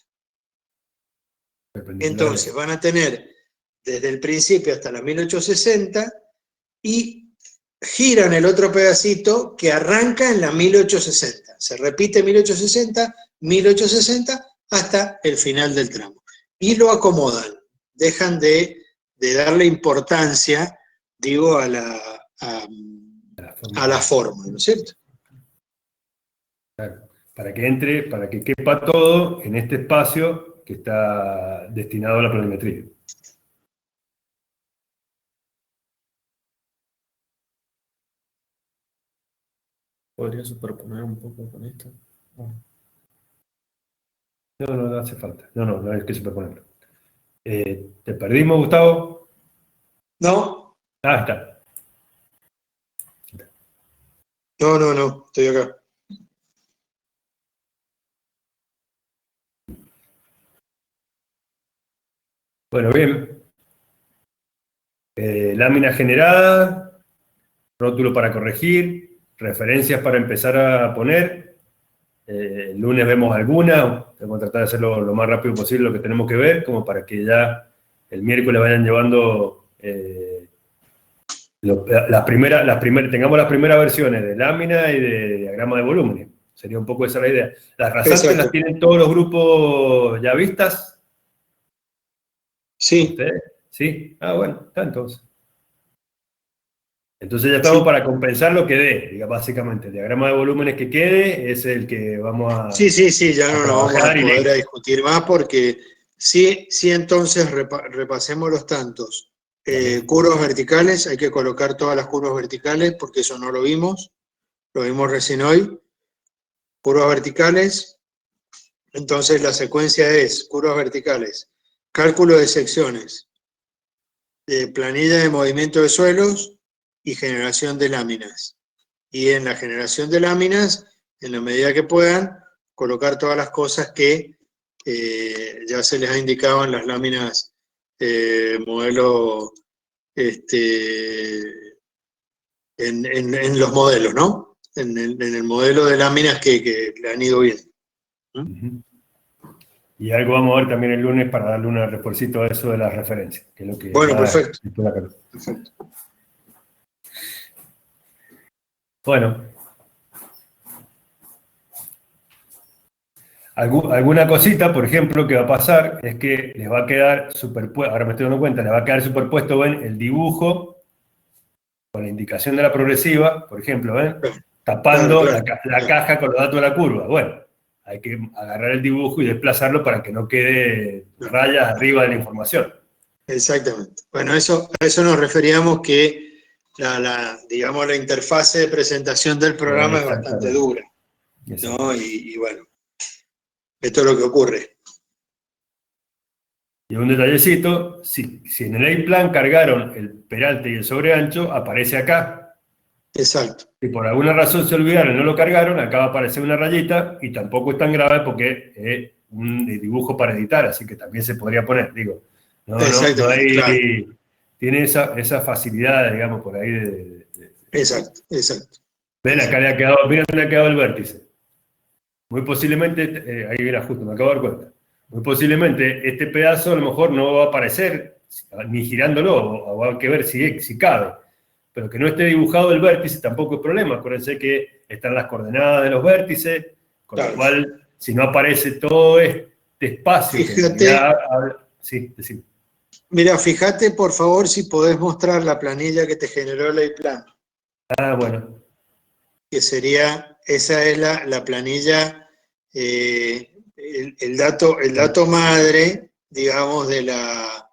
S1: Entonces van a tener desde el principio hasta la 1860 y giran el otro pedacito que arranca en la 1860. Se repite 1860, 1860 hasta el final del tramo. Y lo acomodan. Dejan de darle importancia, digo, a la forma, ¿no es cierto?
S9: Claro, para que quepa todo en este espacio que está destinado a la planimetría.
S5: ¿Podría superponer un poco con esto?
S9: No hace falta. No hay que superponerlo. ¿Te perdimos, Gustavo?
S1: No.
S9: Está.
S1: No, estoy acá.
S9: Bueno, bien. Lámina generada, rótulo para corregir, referencias para empezar a poner. El lunes vemos alguna, vamos a tratar de hacerlo lo más rápido posible lo que tenemos que ver, como para que ya el miércoles vayan llevando tengamos las primeras versiones de lámina y de diagrama de volúmenes. Sería un poco esa la idea. Las rasantes
S1: Exacto.
S9: las tienen todos los grupos ya vistas.
S1: Sí,
S9: ¿Ustedes? ¿Sí? Ah, bueno, está entonces. Entonces ya estamos para compensar lo que dé, diga, básicamente. El diagrama de volúmenes que quede es el que vamos a...
S1: sí, ya no nos vamos a
S9: trabajar y
S1: poder
S9: listo.
S1: a discutir más porque sí, entonces repasemos los tantos. Curvas verticales, hay que colocar todas las curvas verticales porque eso no lo vimos recién hoy. Curvas verticales, entonces la secuencia es curvas verticales, cálculo de secciones, planilla de movimiento de suelos y generación de láminas. Y en la generación de láminas, en la medida que puedan, colocar todas las cosas que ya se les ha indicado en las láminas modelo, en los modelos, ¿no? En el modelo de láminas que le han ido bien.
S9: Y algo vamos a ver también el lunes para darle un refuercito a eso de las referencias, que es lo que...
S1: Bueno, perfecto.
S9: Perfecto. Bueno. Alguna cosita, por ejemplo, que va a pasar es que les va a quedar superpuesto, ahora me estoy dando cuenta, les va a quedar superpuesto, ven, el dibujo con la indicación de la progresiva, por ejemplo, ven, tapando
S1: Claro.
S9: la caja con los datos de la curva. Bueno, hay que agarrar el dibujo y desplazarlo para que no quede rayas arriba de la información.
S1: Exactamente. Bueno, a eso nos referíamos que digamos, la interfase de presentación del programa es bastante dura, ¿no? Y bueno, esto es lo que ocurre.
S9: Y un detallecito, si en el A-Plan cargaron el peralte y el sobreancho, aparece acá.
S1: Exacto.
S9: Si por alguna razón se olvidaron y no lo cargaron, acá va a aparecer una rayita y tampoco es tan grave porque es un dibujo para editar, así que también se podría poner, digo. No hay,
S1: claro.
S9: Tiene esa facilidad, digamos, por ahí
S1: Exacto.
S9: Ven, acá le ha quedado, mira dónde le ha quedado el vértice. Muy posiblemente, ahí era justo, me acabo de dar cuenta. Muy posiblemente este pedazo a lo mejor no va a aparecer ni girándolo, o hay que ver si cabe. Pero que no esté dibujado el vértice tampoco es problema. Acuérdense que están las coordenadas de los vértices, con lo cual, si no aparece todo este espacio...
S1: Fíjate,
S9: sí, decime.
S1: Mira, fíjate por favor si podés mostrar la planilla que te generó el A-Plan.
S9: Ah, bueno.
S1: Que sería, esa es la planilla, el dato madre, digamos, de la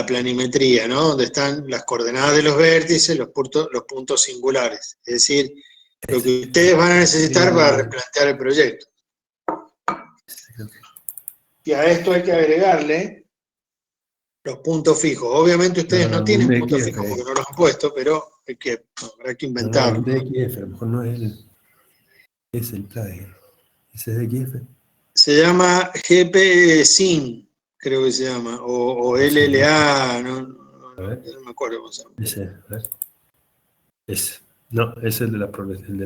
S1: planimetría, ¿no? Donde están las coordenadas de los vértices, los puntos singulares. Es decir, lo que ustedes van a necesitar para replantear el proyecto. Y a esto hay que agregarle los puntos fijos. Obviamente ustedes no tienen puntos fijos porque no los han puesto, pero habrá que inventarlo.
S9: No, el DXF, a lo mejor no es el plugin. ¿Ese es DXF?
S1: Se llama GPSIN, creo que se llama, o LLA, no me acuerdo cómo se llama.
S9: Ese, a ver. Ese. No, es el de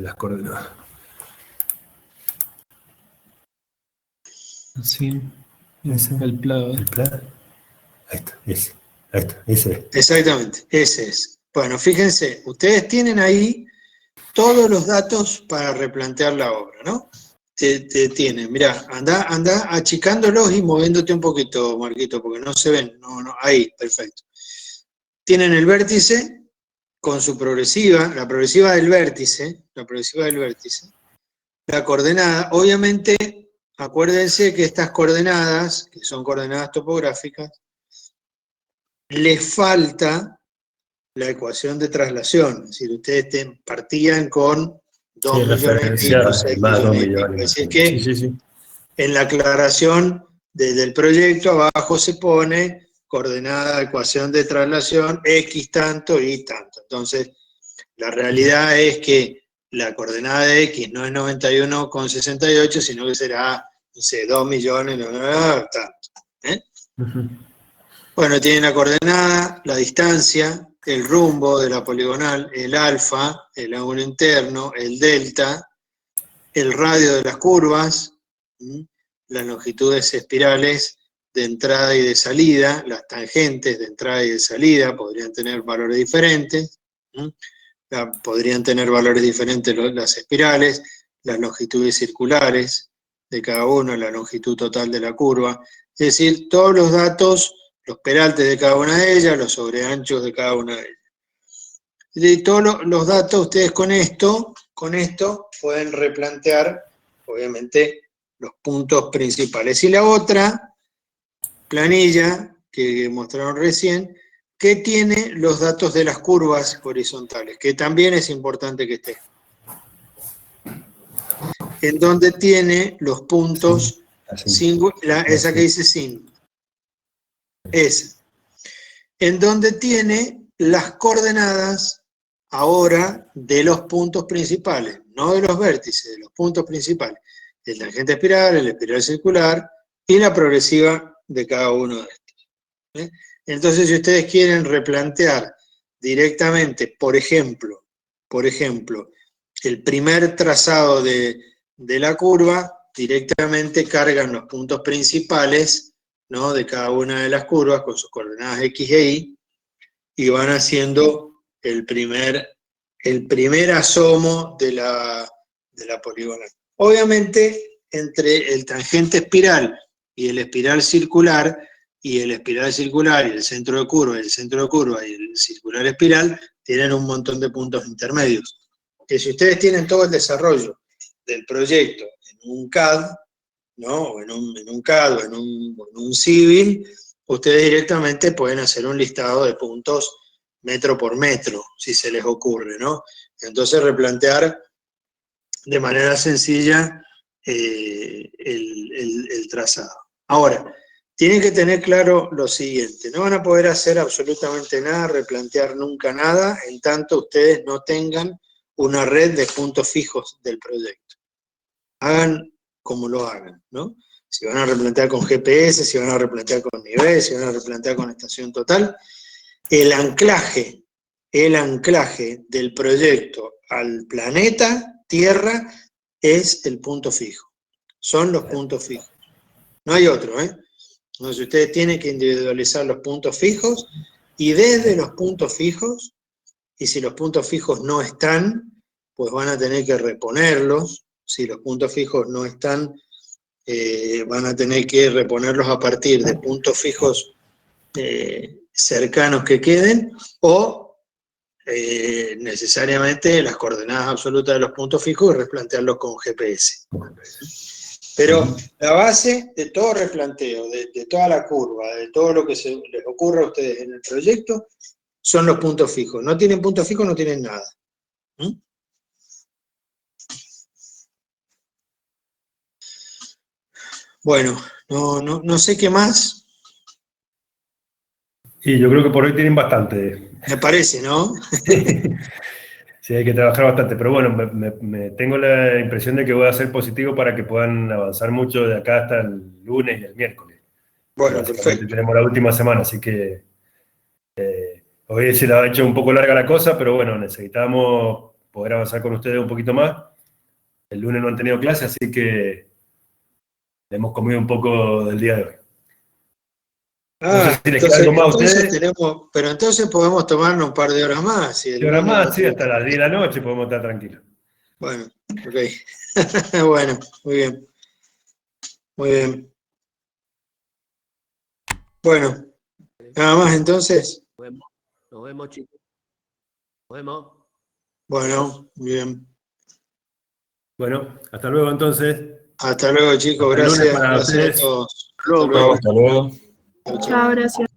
S9: las coordenadas.
S7: Sí, ese es el plugin.
S9: ¿El plugin? Ahí está, ese. Ahí está, ese es.
S1: Exactamente, ese es. Bueno, fíjense, ustedes tienen ahí todos los datos para replantear la obra, ¿no? Tienen, mirá, anda achicándolos y moviéndote un poquito, Marquito, porque no se ven. No, ahí, perfecto. Tienen el vértice con su progresiva, la progresiva del vértice, la coordenada. Obviamente, acuérdense que estas coordenadas, que son coordenadas topográficas, les falta la ecuación de traslación. Es decir, ustedes partían con 2 millones y pico, 6 millones y pico. Es decir que en la aclaración del proyecto abajo se pone coordenada, ecuación de traslación, X tanto y tanto. Entonces, la realidad es que la coordenada de X no es 91,68, sino que será, no sé, 2 millones, tanto. Bueno, tiene la coordenada, la distancia, el rumbo de la poligonal, el alfa, el ángulo interno, el delta, el radio de las curvas, las longitudes espirales de entrada y de salida, las tangentes de entrada y de salida podrían tener valores diferentes, podrían tener valores diferentes las espirales, las longitudes circulares de cada uno, la longitud total de la curva, es decir, todos los datos, los peraltes de cada una de ellas, los sobreanchos de cada una de ellas. Y todos los datos ustedes con esto pueden replantear, obviamente, los puntos principales. Y la otra planilla que mostraron recién, que tiene los datos de las curvas horizontales, que también es importante que esté. En donde tiene los puntos, esa que dice sin, esa. En donde tiene las coordenadas ahora de los puntos principales, no de los vértices, de los puntos principales. El tangente espiral, el espiral circular y la progresiva de cada uno de estos. Entonces, si ustedes quieren replantear directamente, por ejemplo, el primer trazado de la curva, directamente cargan los puntos principales, ¿no?, de cada una de las curvas con sus coordenadas X e Y, y van haciendo el primer asomo de la poligonal. Obviamente, entre el tangente espiral y el espiral circular, y el espiral circular y el centro de curva, y el centro de curva y el circular espiral, tienen un montón de puntos intermedios. Que si ustedes tienen todo el desarrollo del proyecto en un CAD, ¿no?, o en un CAD o en un Civil, ustedes directamente pueden hacer un listado de puntos metro por metro, si se les ocurre, ¿no? Entonces replantear de manera sencilla el trazado. Ahora, tienen que tener claro lo siguiente: no van a poder hacer absolutamente nada, replantear nunca nada, en tanto ustedes no tengan una red de puntos fijos del proyecto. Hagan como lo hagan, ¿no? Si van a replantear con GPS, si van a replantear con nivel, si van a replantear con estación total, el anclaje del proyecto al planeta Tierra es el punto fijo. Son los puntos fijos. No hay otro, ¿eh? Entonces ustedes tienen que individualizar los puntos fijos, y desde los puntos fijos, y si los puntos fijos no están, pues van a tener que reponerlos. Si los puntos fijos no están, van a tener que reponerlos a partir de puntos fijos cercanos que queden, o necesariamente las coordenadas absolutas de los puntos fijos y replantearlos con GPS. Pero la base de todo replanteo, de toda la curva, de todo lo que se les ocurra a ustedes en el proyecto, son los puntos fijos. No tienen puntos fijos, no tienen nada. Bueno, no sé qué más.
S9: Y yo creo que por hoy tienen bastante.
S1: Me parece, ¿no?
S9: Sí, hay que trabajar bastante, pero bueno, me tengo la impresión de que voy a ser positivo para que puedan avanzar mucho de acá hasta el lunes y el miércoles.
S1: Bueno, perfecto.
S9: Tenemos la última semana, así que hoy se la ha hecho un poco larga la cosa, pero bueno, necesitamos poder avanzar con ustedes un poquito más. El lunes no han tenido clase, así que le hemos comido un poco del día de hoy. No sé si les queda algo más a ustedes.
S1: Pero entonces podemos tomarnos un par de horas más.
S9: ¿De horas más? Sí, hasta las 10 de la noche podemos estar tranquilos.
S1: Bueno, ok. Bueno, muy bien. Muy bien. Bueno, nada más entonces.
S3: Nos vemos, chicos. Nos vemos.
S1: Bueno, muy bien.
S9: Bueno, hasta luego entonces.
S1: Hasta luego, chicos.
S9: Hasta
S1: Gracias.
S9: para
S1: Gracias
S9: ustedes.
S1: a todos.
S3: Hasta luego.
S4: Hasta luego.
S1: Chao, chao.
S10: Chao, gracias.